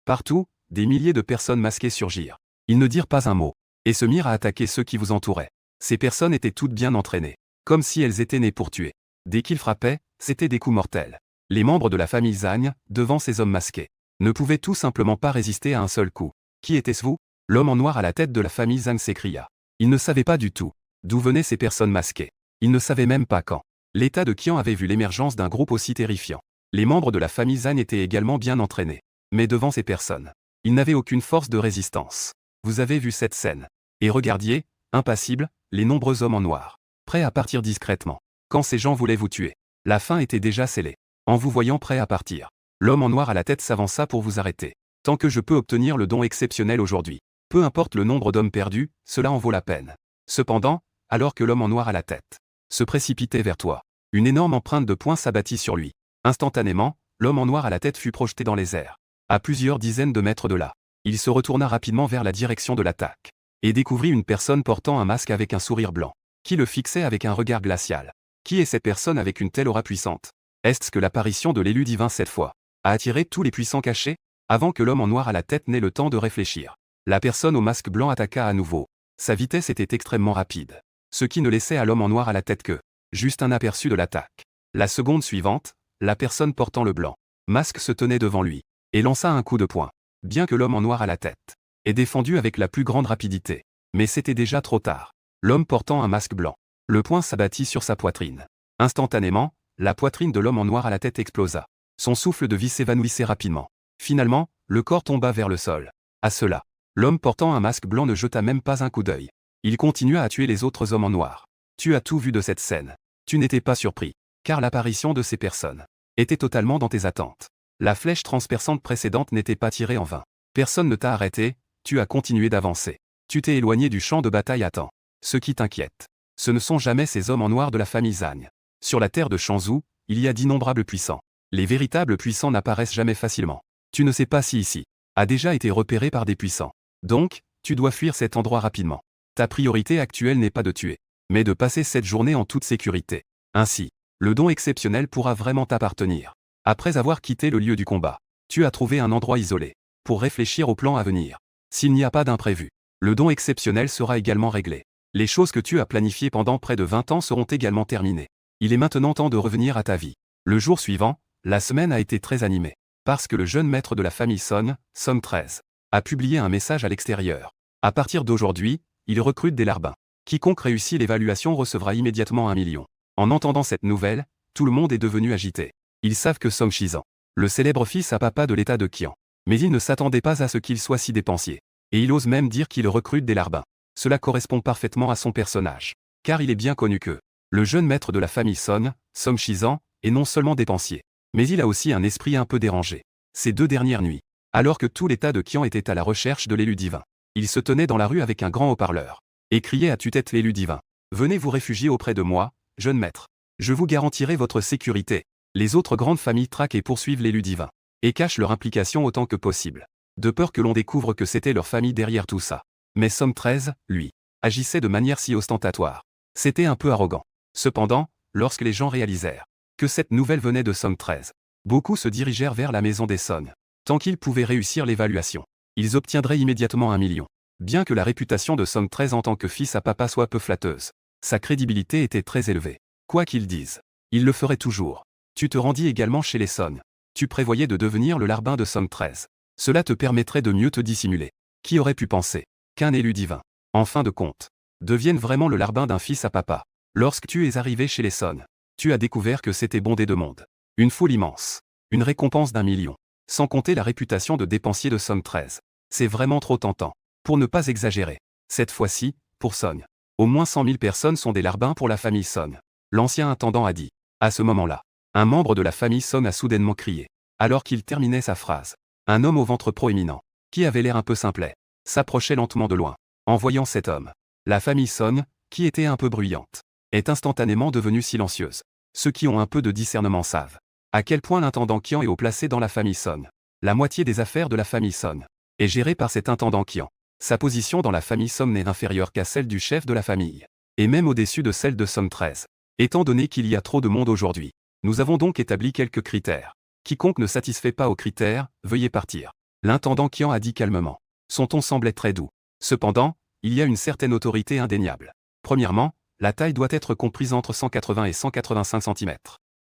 partout, des milliers de personnes masquées surgirent. Ils ne dirent pas un mot. Et se mirent à attaquer ceux qui vous entouraient. Ces personnes étaient toutes bien entraînées. Comme si elles étaient nées pour tuer. Dès qu'ils frappaient, c'étaient des coups mortels. Les membres de la famille Zhang, devant ces hommes masqués, ne pouvaient tout simplement pas résister à un seul coup. Qui était-ce vous? L'homme en noir à la tête de la famille Zhang s'écria. Il ne savait pas du tout d'où venaient ces personnes masquées. Il ne savait même pas quand. L'État de Qian avait vu l'émergence d'un groupe aussi terrifiant. Les membres de la famille Zhang étaient également bien entraînés. Mais devant ces personnes, ils n'avaient aucune force de résistance. Vous avez vu cette scène. Et regardiez, impassibles, les nombreux hommes en noir, prêts à partir discrètement. Quand ces gens voulaient vous tuer, la fin était déjà scellée. En vous voyant prêt à partir, l'homme en noir à la tête s'avança pour vous arrêter. Tant que je peux obtenir le don exceptionnel aujourd'hui, peu importe le nombre d'hommes perdus, cela en vaut la peine. Cependant, alors que l'homme en noir à la tête se précipitait vers toi, une énorme empreinte de poing s'abattit sur lui. Instantanément, l'homme en noir à la tête fut projeté dans les airs. À plusieurs dizaines de mètres de là, il se retourna rapidement vers la direction de l'attaque et découvrit une personne portant un masque avec un sourire blanc, qui le fixait avec un regard glacial. Qui est cette personne avec une telle aura puissante? Est-ce que l'apparition de l'élu divin cette fois a attiré tous les puissants cachés? Avant que l'homme en noir à la tête n'ait le temps de réfléchir, la personne au masque blanc attaqua à nouveau. Sa vitesse était extrêmement rapide, ce qui ne laissait à l'homme en noir à la tête que juste un aperçu de l'attaque. La seconde suivante, la personne portant le blanc masque se tenait devant lui et lança un coup de poing. Bien que l'homme en noir à la tête ait défendu avec la plus grande rapidité, mais c'était déjà trop tard. L'homme portant un masque blanc, le poing s'abattit sur sa poitrine. Instantanément, la poitrine de l'homme en noir à la tête explosa. Son souffle de vie s'évanouissait rapidement. Finalement, le corps tomba vers le sol. À cela, l'homme portant un masque blanc ne jeta même pas un coup d'œil. Il continua à tuer les autres hommes en noir. Tu as tout vu de cette scène. Tu n'étais pas surpris, car l'apparition de ces personnes était totalement dans tes attentes. La flèche transperçante précédente n'était pas tirée en vain. Personne ne t'a arrêté, tu as continué d'avancer. Tu t'es éloigné du champ de bataille à temps. Ce qui t'inquiète, ce ne sont jamais ces hommes en noir de la famille Zhang. Sur la terre de Shanzhou, il y a d'innombrables puissants. Les véritables puissants n'apparaissent jamais facilement. Tu ne sais pas si ici a déjà été repéré par des puissants. Donc, tu dois fuir cet endroit rapidement. Ta priorité actuelle n'est pas de tuer, mais de passer cette journée en toute sécurité. Ainsi, le don exceptionnel pourra vraiment t'appartenir. Après avoir quitté le lieu du combat, tu as trouvé un endroit isolé pour réfléchir au plan à venir. S'il n'y a pas d'imprévu, le don exceptionnel sera également réglé. Les choses que tu as planifiées pendant près de 20 ans seront également terminées. Il est maintenant temps de revenir à ta vie. Le jour suivant, la semaine a été très animée, parce que le jeune maître de la famille Song 13, a publié un message à l'extérieur. À partir d'aujourd'hui, il recrute des larbins. Quiconque réussit l'évaluation recevra immédiatement 1 million. En entendant cette nouvelle, tout le monde est devenu agité. Ils savent que Song Shizan, le célèbre fils à papa de l'état de Qian, mais ils ne s'attendaient pas à ce qu'il soit si dépensier. Et il ose même dire qu'il recrute des larbins. Cela correspond parfaitement à son personnage, car il est bien connu que le jeune maître de la famille Song Shizan, est non seulement dépensier, mais il a aussi un esprit un peu dérangé. Ces 2 dernières nuits, alors que tout l'état de Qian était à la recherche de l'élu divin, il se tenait dans la rue avec un grand haut-parleur et criait à tue-tête l'élu divin. Venez vous réfugier auprès de moi, jeune maître. Je vous garantirai votre sécurité. Les autres grandes familles traquent et poursuivent l'élu divin et cachent leur implication autant que possible, de peur que l'on découvre que c'était leur famille derrière tout ça. Mais Song 13, lui, agissait de manière si ostentatoire. C'était un peu arrogant. Cependant, lorsque les gens réalisèrent que cette nouvelle venait de Song 13, beaucoup se dirigèrent vers la maison des Song. Tant qu'ils pouvaient réussir l'évaluation, ils obtiendraient immédiatement 1 million. Bien que la réputation de Song 13 en tant que fils à papa soit peu flatteuse, sa crédibilité était très élevée. Quoi qu'ils disent, il le ferait toujours. Tu te rendis également chez les Song. Tu prévoyais de devenir le larbin de Song 13. Cela te permettrait de mieux te dissimuler. Qui aurait pu penser qu'un élu divin, en fin de compte, devienne vraiment le larbin d'un fils à papa? Lorsque tu es arrivé chez les Song, tu as découvert que c'était bondé de monde. Une foule immense. Une récompense d'1 million. Sans compter la réputation de dépensier de Song 13. C'est vraiment trop tentant. Pour ne pas exagérer. Cette fois-ci, pour Song, au moins 100 000 personnes sont des larbins pour la famille Song. L'ancien intendant a dit. À ce moment-là, Un membre de la famille Song a soudainement crié, alors qu'il terminait sa phrase. Un homme au ventre proéminent, qui avait l'air un peu simplet, s'approchait lentement de loin. En voyant cet homme, la famille Song, qui était un peu bruyante, est instantanément devenue silencieuse. Ceux qui ont un peu de discernement savent à quel point l'intendant Qian est haut placé dans la famille Song. La moitié des affaires de la famille Song est gérée par cet intendant Qian. Sa position dans la famille Song n'est inférieure qu'à celle du chef de la famille, et même au-dessus de celle de Song 13. Étant donné qu'il y a trop de monde aujourd'hui, nous avons donc établi quelques critères. Quiconque ne satisfait pas aux critères, veuillez partir. L'intendant Qian a dit calmement. Son ton semblait très doux. Cependant, il y a une certaine autorité indéniable. Premièrement, la taille doit être comprise entre 180 et 185 cm.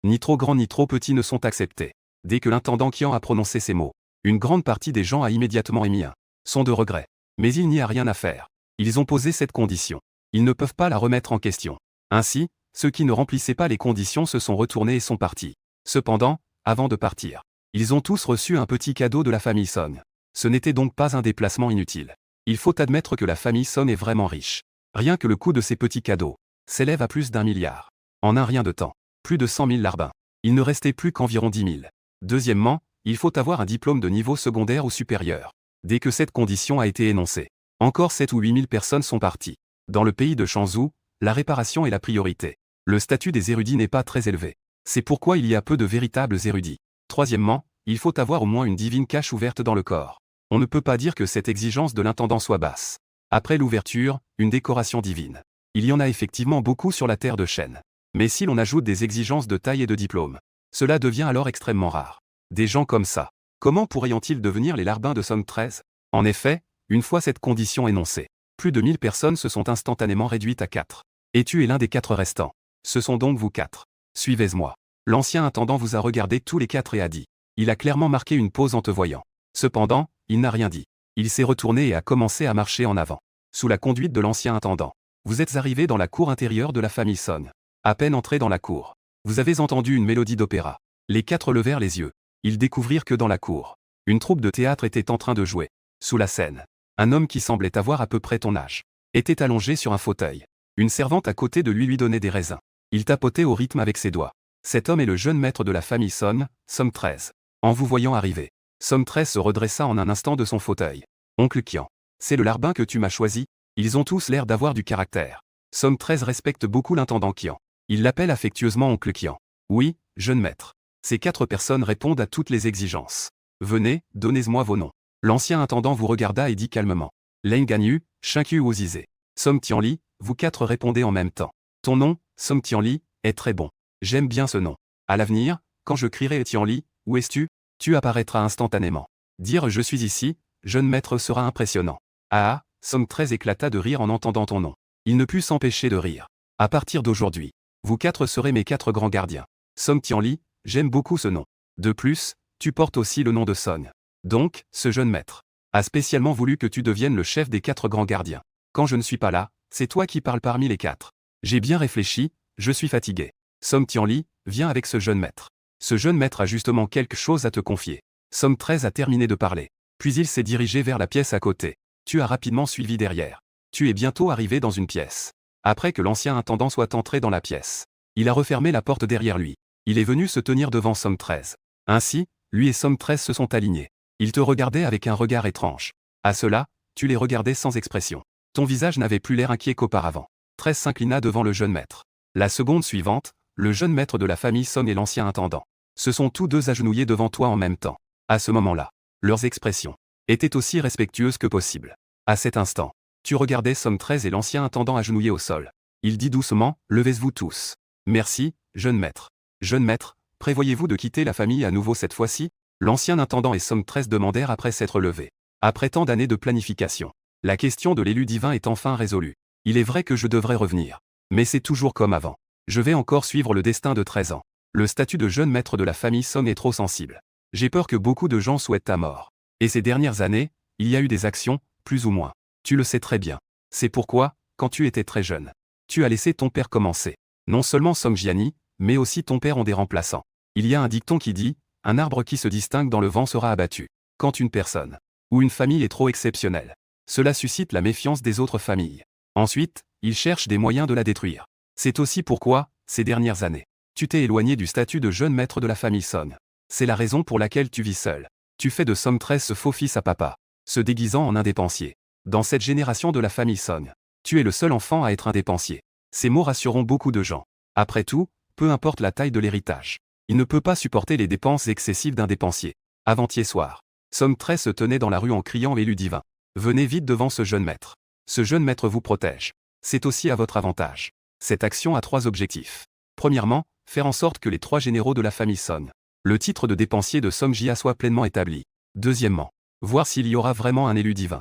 Ni trop grand ni trop petit ne sont acceptés. Dès que l'intendant Qian a prononcé ces mots, une grande partie des gens a immédiatement émis un son de regret. Mais il n'y a rien à faire. Ils ont posé cette condition. Ils ne peuvent pas la remettre en question. Ainsi, ceux qui ne remplissaient pas les conditions se sont retournés et sont partis. Cependant, avant de partir, ils ont tous reçu un petit cadeau de la famille Song. Ce n'était donc pas un déplacement inutile. Il faut admettre que la famille Song est vraiment riche. Rien que le coût de ces petits cadeaux s'élève à plus d'1 milliard. En un rien de temps. Plus de 100 000 larbins. Il ne restait plus qu'environ 10 000. Deuxièmement, il faut avoir un diplôme de niveau secondaire ou supérieur. Dès que cette condition a été énoncée, encore 7 ou 8 000 personnes sont parties. Dans le pays de Shangzhou, la réparation est la priorité. Le statut des érudits n'est pas très élevé. C'est pourquoi il y a peu de véritables érudits. Troisièmement, il faut avoir au moins une divine cache ouverte dans le corps. On ne peut pas dire que cette exigence de l'intendant soit basse. Après l'ouverture, une décoration divine. Il y en a effectivement beaucoup sur la terre de Shen. Mais si l'on ajoute des exigences de taille et de diplôme, cela devient alors extrêmement rare. Des gens comme ça, comment pourraient-ils devenir les larbins de Song 13 ? En effet, une fois cette condition énoncée, plus de 1000 personnes se sont instantanément réduites à 4. Et tu es l'un des 4 restants. Ce sont donc vous 4. Suivez-moi. L'ancien intendant vous a regardé tous les 4 et a dit. Il a clairement marqué une pause en te voyant. Cependant, il n'a rien dit. Il s'est retourné et a commencé à marcher en avant. Sous la conduite de l'ancien intendant, vous êtes arrivé dans la cour intérieure de la famille Song. À peine entré dans la cour, vous avez entendu une mélodie d'opéra. Les 4 levèrent les yeux. Ils découvrirent que dans la cour, une troupe de théâtre était en train de jouer. Sous la scène, un homme qui semblait avoir à peu près ton âge était allongé sur un fauteuil. Une servante à côté de lui donnait des raisins. Il tapotait au rythme avec ses doigts. Cet homme est le jeune maître de la famille Song 13. En vous voyant arriver, Song 13 se redressa en un instant de son fauteuil. Oncle Qian, c'est le larbin que tu m'as choisi? Ils ont tous l'air d'avoir du caractère. Song 13 respecte beaucoup l'intendant Qian. Il l'appelle affectueusement oncle Qian. Oui, jeune maître. Ces 4 personnes répondent à toutes les exigences. Venez, donnez-moi vos noms. L'ancien intendant vous regarda et dit calmement. Leng Ganyu, Shinkyu Ozizé. Song Tianli, vous 4 répondez en même temps. Ton nom, Song Tianli, est très bon. J'aime bien ce nom. À l'avenir, quand je crierai Tianli, où es-tu? Tu apparaîtras instantanément. Dire je suis ici, jeune maître sera impressionnant. Ah, Song 13 éclata de rire en entendant ton nom. Il ne put s'empêcher de rire. À partir d'aujourd'hui, vous 4 serez mes 4 grands gardiens. Song Tianli, j'aime beaucoup ce nom. De plus, tu portes aussi le nom de Song. Donc, ce jeune maître a spécialement voulu que tu deviennes le chef des 4 grands gardiens. Quand je ne suis pas là, c'est toi qui parles parmi les 4. J'ai bien réfléchi, je suis fatigué. Song Tianli, viens avec ce jeune maître. Ce jeune maître a justement quelque chose à te confier. Song 13 a terminé de parler. Puis il s'est dirigé vers la pièce à côté. Tu as rapidement suivi derrière. Tu es bientôt arrivé dans une pièce. Après que l'ancien intendant soit entré dans la pièce, il a refermé la porte derrière lui. Il est venu se tenir devant Song 13. Ainsi, lui et Song 13 se sont alignés. Ils te regardaient avec un regard étrange. À cela, tu les regardais sans expression. Ton visage n'avait plus l'air inquiet qu'auparavant. 13 s'inclina devant le jeune maître. La seconde suivante, le jeune maître de la famille Song et l'ancien intendant se sont tous deux agenouillés devant toi en même temps. À ce moment-là, leurs expressions étaient aussi respectueuses que possible. À cet instant, tu regardais Song 13 et l'ancien intendant agenouillés au sol. Il dit doucement, levez-vous tous. Merci, jeune maître. Jeune maître, prévoyez-vous de quitter la famille à nouveau cette fois-ci? L'ancien intendant et Song 13 demandèrent après s'être levés. Après tant d'années de planification, la question de l'élu divin est enfin résolue. Il est vrai que je devrais revenir. Mais c'est toujours comme avant. Je vais encore suivre le destin de 13 ans. Le statut de jeune maître de la famille Song est trop sensible. J'ai peur que beaucoup de gens souhaitent ta mort. Et ces dernières années, il y a eu des actions, plus ou moins. Tu le sais très bien. C'est pourquoi, quand tu étais très jeune, tu as laissé ton père commencer. Non seulement Song Jiani, mais aussi ton père ont des remplaçants. Il y a un dicton qui dit, un arbre qui se distingue dans le vent sera abattu. Quand une personne ou une famille est trop exceptionnelle, cela suscite la méfiance des autres familles. Ensuite, ils cherchent des moyens de la détruire. C'est aussi pourquoi, ces dernières années, Tu t'es éloigné du statut de jeune maître de la famille Song. C'est la raison pour laquelle tu vis seul. Tu fais de Song 13 ce faux fils à papa, se déguisant en un dépensier. Dans cette génération de la famille Song, tu es le seul enfant à être un dépensier. Ces mots rassureront beaucoup de gens. Après tout, peu importe la taille de l'héritage, il ne peut pas supporter les dépenses excessives d'un dépensier. Avant-hier soir, Song 13 se tenait dans la rue en criant élu divin. Venez vite devant ce jeune maître. Ce jeune maître vous protège. C'est aussi à votre avantage. Cette action a 3 objectifs. Premièrement, faire en sorte que les 3 généraux de la famille Song, le titre de dépensier de Song Jia soit pleinement établi. Deuxièmement, voir s'il y aura vraiment un élu divin.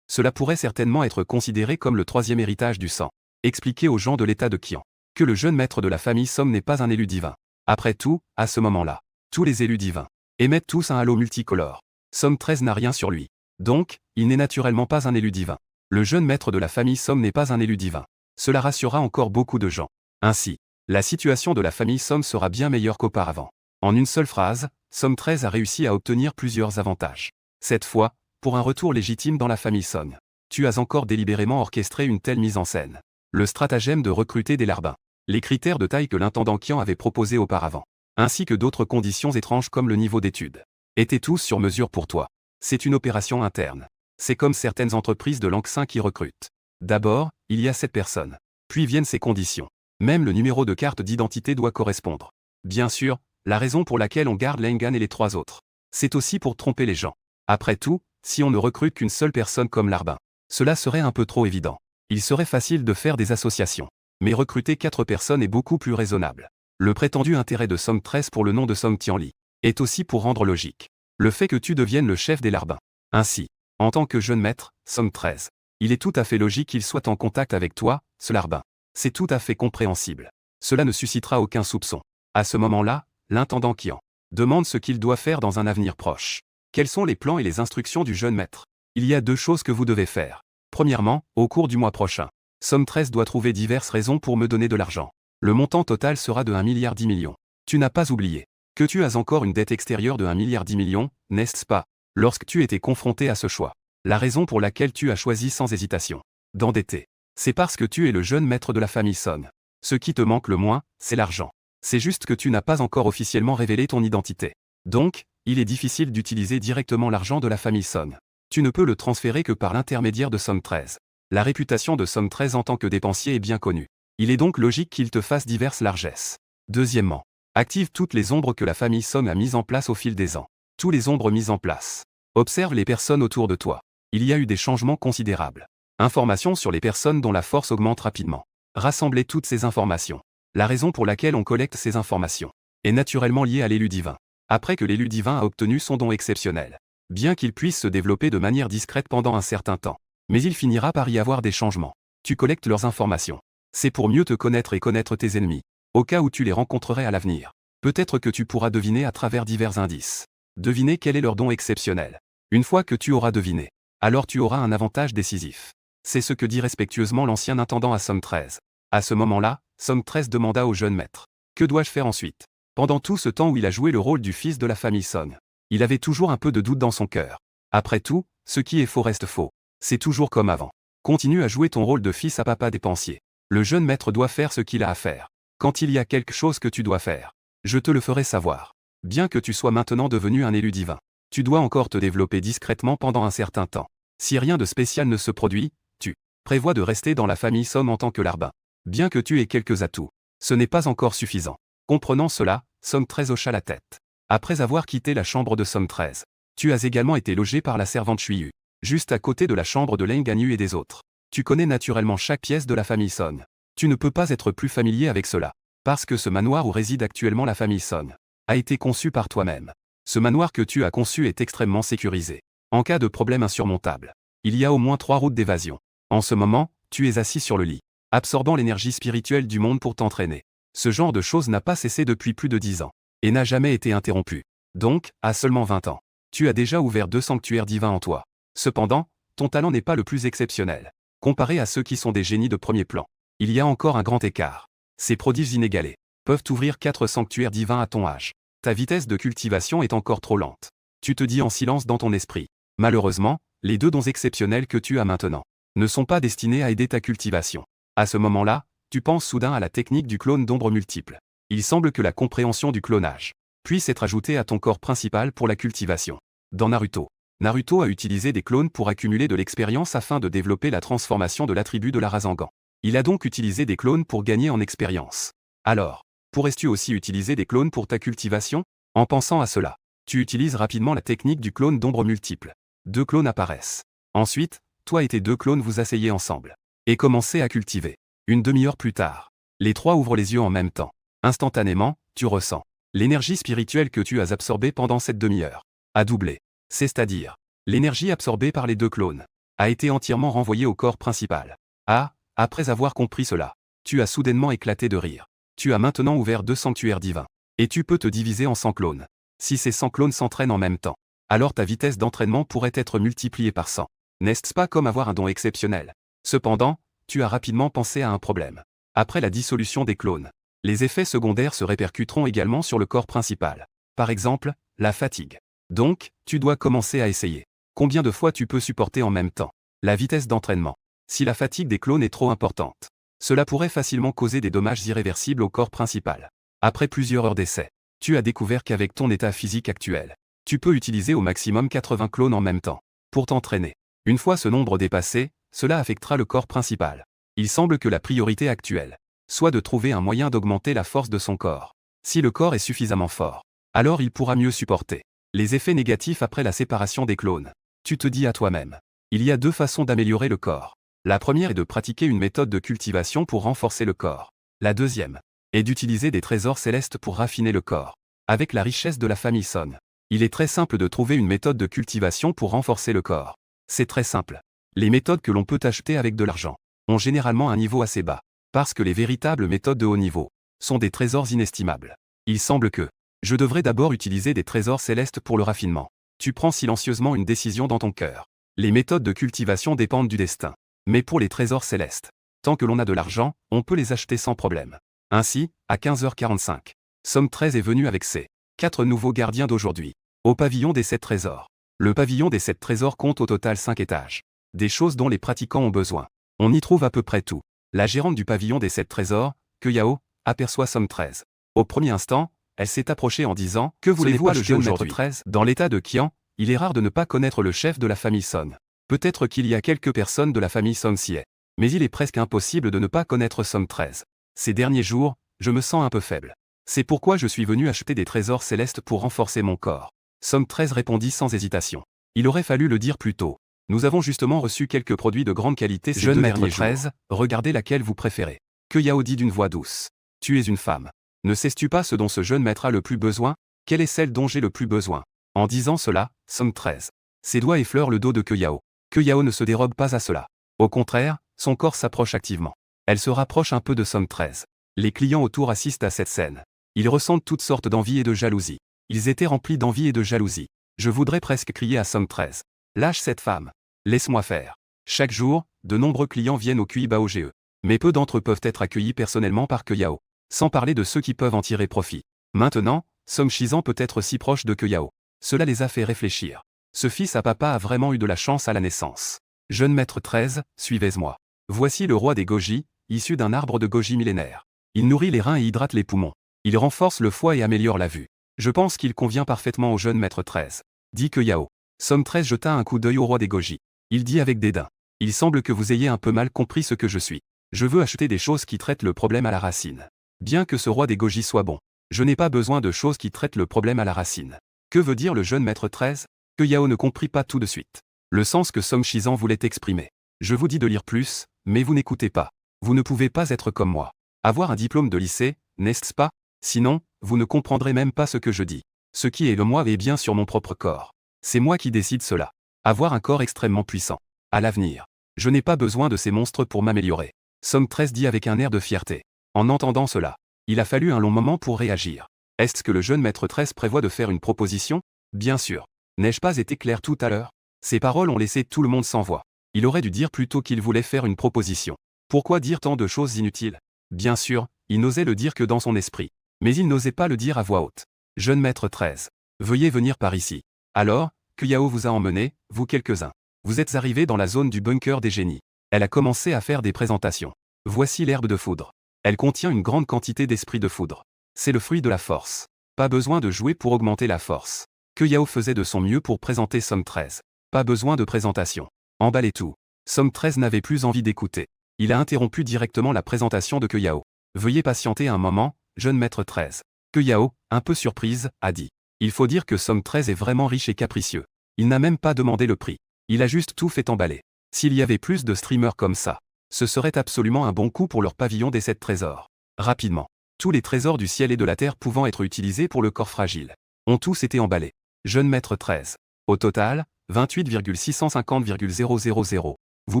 Cela pourrait certainement être considéré comme le 3e héritage du sang. Expliquer aux gens de l'état de Qian que le jeune maître de la famille Song n'est pas un élu divin. Après tout, à ce moment-là, tous les élus divins émettent tous un halo multicolore. Song 13 n'a rien sur lui. Donc, il n'est naturellement pas un élu divin. Le jeune maître de la famille Song n'est pas un élu divin. Cela rassurera encore beaucoup de gens. Ainsi, la situation de la famille Song sera bien meilleure qu'auparavant. En une seule phrase, Song 13 a réussi à obtenir plusieurs avantages. Cette fois, pour un retour légitime dans la famille Song, tu as encore délibérément orchestré une telle mise en scène. Le stratagème de recruter des larbins, les critères de taille que l'intendant Qian avait proposés auparavant, ainsi que d'autres conditions étranges comme le niveau d'études, étaient tous sur mesure pour toi. C'est une opération interne. C'est comme certaines entreprises de Lanxin qui recrutent. D'abord, il y a cette personne. Puis viennent ses conditions. Même le numéro de carte d'identité doit correspondre. Bien sûr, la raison pour laquelle on garde Lengan et les 3 autres, c'est aussi pour tromper les gens. Après tout, si on ne recrute qu'une seule personne comme larbin, cela serait un peu trop évident. Il serait facile de faire des associations. Mais recruter 4 personnes est beaucoup plus raisonnable. Le prétendu intérêt de Song 13 pour le nom de Song Tianli est aussi pour rendre logique le fait que tu deviennes le chef des larbins. Ainsi, en tant que jeune maître, Song 13, il est tout à fait logique qu'il soit en contact avec toi, ce larbin. C'est tout à fait compréhensible. Cela ne suscitera aucun soupçon. À ce moment-là, l'intendant Qian demande ce qu'il doit faire dans un avenir proche. Quels sont les plans et les instructions du jeune maître? Il y a 2 choses que vous devez faire. Premièrement, au cours du mois prochain, Song 13 doit trouver diverses raisons pour me donner de l'argent. Le montant total sera de 1 milliard 10 millions. Tu n'as pas oublié que tu as encore une dette extérieure de 1 milliard 10 millions, n'est-ce pas? Lorsque tu étais confronté à ce choix, la raison pour laquelle tu as choisi sans hésitation d'endetter, c'est parce que tu es le jeune maître de la famille Song. Ce qui te manque le moins, c'est l'argent. C'est juste que tu n'as pas encore officiellement révélé ton identité. Donc, il est difficile d'utiliser directement l'argent de la famille Song. Tu ne peux le transférer que par l'intermédiaire de Song 13. La réputation de Song 13 en tant que dépensier est bien connue. Il est donc logique qu'il te fasse diverses largesses. Deuxièmement, active toutes les ombres que la famille Song a mises en place au fil des ans. Tous les ombres mises en place. Observe les personnes autour de toi. Il y a eu des changements considérables. Informations sur les personnes dont la force augmente rapidement. Rassemblez toutes ces informations. La raison pour laquelle on collecte ces informations est naturellement liée à l'élu divin. Après que l'élu divin a obtenu son don exceptionnel, bien qu'il puisse se développer de manière discrète pendant un certain temps, mais il finira par y avoir des changements. Tu collectes leurs informations. C'est pour mieux te connaître et connaître tes ennemis, au cas où tu les rencontrerais à l'avenir. Peut-être que tu pourras deviner à travers divers indices. Deviner quel est leur don exceptionnel. Une fois que tu auras deviné, alors tu auras un avantage décisif. C'est ce que dit respectueusement l'ancien intendant à Song 13. À ce moment-là, Song 13 demanda au jeune maître. Que dois-je faire ensuite? Pendant tout ce temps où il a joué le rôle du fils de la famille Song, il avait toujours un peu de doute dans son cœur. Après tout, ce qui est faux reste faux. C'est toujours comme avant. Continue à jouer ton rôle de fils à papa dépensier. Le jeune maître doit faire ce qu'il a à faire. Quand il y a quelque chose que tu dois faire, je te le ferai savoir. Bien que tu sois maintenant devenu un élu divin, tu dois encore te développer discrètement pendant un certain temps. Si rien de spécial ne se produit, tu prévois de rester dans la famille Song en tant que larbin. Bien que tu aies quelques atouts, ce n'est pas encore suffisant. Comprenant cela, Song 13 hocha la tête. Après avoir quitté la chambre de Song 13, tu as également été logé par la servante Shuyu, juste à côté de la chambre de Leng Ganyu et des autres. Tu connais naturellement chaque pièce de la famille Song. Tu ne peux pas être plus familier avec cela, parce que ce manoir où réside actuellement la famille Song a été conçu par toi-même. Ce manoir que tu as conçu est extrêmement sécurisé. En cas de problème insurmontable, il y a au moins 3 routes d'évasion. En ce moment, tu es assis sur le lit, absorbant l'énergie spirituelle du monde pour t'entraîner. Ce genre de choses n'a pas cessé depuis plus de 10 ans, et n'a jamais été interrompu. Donc, à seulement 20 ans, tu as déjà ouvert 2 sanctuaires divins en toi. Cependant, ton talent n'est pas le plus exceptionnel. Comparé à ceux qui sont des génies de premier plan, il y a encore un grand écart. Ces prodiges inégalés peuvent ouvrir 4 sanctuaires divins à ton âge. Ta vitesse de cultivation est encore trop lente. Tu te dis en silence dans ton esprit. Malheureusement, les 2 dons exceptionnels que tu as maintenant ne sont pas destinés à aider ta cultivation. À ce moment-là, tu penses soudain à la technique du clone d'ombre multiple. Il semble que la compréhension du clonage puisse être ajoutée à ton corps principal pour la cultivation. Dans Naruto, Naruto a utilisé des clones pour accumuler de l'expérience afin de développer la transformation de l'attribut de la Rasengan. Il a donc utilisé des clones pour gagner en expérience. Alors, pourrais-tu aussi utiliser des clones pour ta cultivation? En pensant à cela, tu utilises rapidement la technique du clone d'ombre multiple. 2 clones apparaissent. Ensuite, toi et tes 2 clones vous asseyez ensemble et commencez à cultiver. Une demi-heure plus tard, les 3 ouvrent les yeux en même temps. Instantanément, tu ressens l'énergie spirituelle que tu as absorbée pendant cette demi-heure a doublé. C'est-à-dire, l'énergie absorbée par les 2 clones a été entièrement renvoyée au corps principal. Ah, après avoir compris cela, tu as soudainement éclaté de rire. Tu as maintenant ouvert 2 sanctuaires divins. Et tu peux te diviser en 100 clones. Si ces 100 clones s'entraînent en même temps, alors ta vitesse d'entraînement pourrait être multipliée par 100. N'est-ce pas comme avoir un don exceptionnel? Cependant, tu as rapidement pensé à un problème. Après la dissolution des clones, les effets secondaires se répercuteront également sur le corps principal. Par exemple, la fatigue. Donc, tu dois commencer à essayer. Combien de fois tu peux supporter en même temps la vitesse d'entraînement? Si la fatigue des clones est trop importante, cela pourrait facilement causer des dommages irréversibles au corps principal. Après plusieurs heures d'essai, tu as découvert qu'avec ton état physique actuel, tu peux utiliser au maximum 80 clones en même temps pour t'entraîner. Une fois ce nombre dépassé, cela affectera le corps principal. Il semble que la priorité actuelle soit de trouver un moyen d'augmenter la force de son corps. Si le corps est suffisamment fort, alors il pourra mieux supporter les effets négatifs après la séparation des clones. Tu te dis à toi-même, il y a 2 façons d'améliorer le corps. La première est de pratiquer une méthode de cultivation pour renforcer le corps. La deuxième est d'utiliser des trésors célestes pour raffiner le corps. Avec la richesse de la famille Son, il est très simple de trouver une méthode de cultivation pour renforcer le corps. C'est très simple. Les méthodes que l'on peut acheter avec de l'argent ont généralement un niveau assez bas, parce que les véritables méthodes de haut niveau sont des trésors inestimables. Il semble que je devrais d'abord utiliser des trésors célestes pour le raffinement. Tu prends silencieusement une décision dans ton cœur. Les méthodes de cultivation dépendent du destin. Mais pour les trésors célestes, tant que l'on a de l'argent, on peut les acheter sans problème. Ainsi, à 15h45, Somme 13 est venu avec ses 4 nouveaux gardiens d'aujourd'hui, au pavillon des 7 trésors. Le pavillon des 7 trésors compte au total 5 étages. Des choses dont les pratiquants ont besoin. On y trouve à peu près tout. La gérante du pavillon des 7 trésors, Keyao, aperçoit Somme 13. Au premier instant, elle s'est approchée en disant « Que voulez-vous à le jeune maître 13 ?» Dans l'état de Qian, il est rare de ne pas connaître le chef de la famille Son. Peut-être qu'il y a quelques personnes de la famille Son s'y est. Mais il est presque impossible de ne pas connaître Somme 13. Ces derniers jours, je me sens un peu faible. C'est pourquoi je suis venu acheter des trésors célestes pour renforcer mon corps. Somme 13 répondit sans hésitation. Il aurait fallu le dire plus tôt. Nous avons justement reçu quelques produits de grande qualité ces Jeune 2 maître derniers 13, jours. Regardez laquelle vous préférez. Keyao dit d'une voix douce. Tu es une femme. Ne sais-tu pas ce dont ce jeune maître a le plus besoin? Quelle est celle dont j'ai le plus besoin? En disant cela, Somme 13. Ses doigts effleurent le dos de Keyao. Keyao ne se dérobe pas à cela. Au contraire, son corps s'approche activement. Elle se rapproche un peu de Somme 13. Les clients autour assistent à cette scène. Ils ressentent toutes sortes d'envie et de jalousie. Ils étaient remplis d'envie et de jalousie. Je voudrais presque crier à Somme 13. Lâche cette femme. Laisse-moi faire. Chaque jour, de nombreux clients viennent au QIBAOGE. Mais peu d'entre eux peuvent être accueillis personnellement par Keyao. Sans parler de ceux qui peuvent en tirer profit. Maintenant, Somme Shizan peut être si proche de Keyao. Cela les a fait réfléchir. Ce fils à papa a vraiment eu de la chance à la naissance. Jeune maître 13, suivez-moi. Voici le roi des goji, issu d'un arbre de goji millénaire. Il nourrit les reins et hydrate les poumons. Il renforce le foie et améliore la vue. Je pense qu'il convient parfaitement au jeune maître 13. Dit Keyao. Somme 13 jeta un coup d'œil au roi des goji. Il dit avec dédain. Il semble que vous ayez un peu mal compris ce que je suis. Je veux acheter des choses qui traitent le problème à la racine. Bien que ce roi des goji soit bon, je n'ai pas besoin de choses qui traitent le problème à la racine. Que veut dire le jeune maître 13? Keyao ne comprit pas tout de suite le sens que Somme Shizan voulait exprimer. Je vous dis de lire plus, mais vous n'écoutez pas. Vous ne pouvez pas être comme moi. Avoir un diplôme de lycée, n'est-ce pas? Sinon, vous ne comprendrez même pas ce que je dis. Ce qui est le moi est bien sur mon propre corps. C'est moi qui décide cela. Avoir un corps extrêmement puissant. À l'avenir. Je n'ai pas besoin de ces monstres pour m'améliorer. Somme 13 dit avec un air de fierté. En entendant cela, il a fallu un long moment pour réagir. Est-ce que le jeune maître 13 prévoit de faire une proposition? Bien sûr. N'ai-je pas été clair tout à l'heure? Ces paroles ont laissé tout le monde sans voix. Il aurait dû dire plutôt qu'il voulait faire une proposition. Pourquoi dire tant de choses inutiles? Bien sûr, il n'osait le dire que dans son esprit. Mais il n'osait pas le dire à voix haute. Jeune maître 13. Veuillez venir par ici. Alors, Keyao vous a emmené, vous quelques-uns. Vous êtes arrivés dans la zone du bunker des génies. Elle a commencé à faire des présentations. Voici l'herbe de foudre. Elle contient une grande quantité d'esprit de foudre. C'est le fruit de la force. Pas besoin de jouer pour augmenter la force. Que Yao faisait de son mieux pour présenter Somme 13. Pas besoin de présentation. Emballez tout. Somme 13 n'avait plus envie d'écouter. Il a interrompu directement la présentation de Que Yao. Veuillez patienter un moment, jeune maître 13. Que Yao, un peu surprise, a dit. Il faut dire que Somme 13 est vraiment riche et capricieux. Il n'a même pas demandé le prix. Il a juste tout fait emballer. S'il y avait plus de streamers comme ça, ce serait absolument un bon coup pour leur pavillon des 7 trésors. Rapidement. Tous les trésors du ciel et de la terre pouvant être utilisés pour le corps fragile ont tous été emballés. Jeune maître 13. Au total, 28,650,000. Vous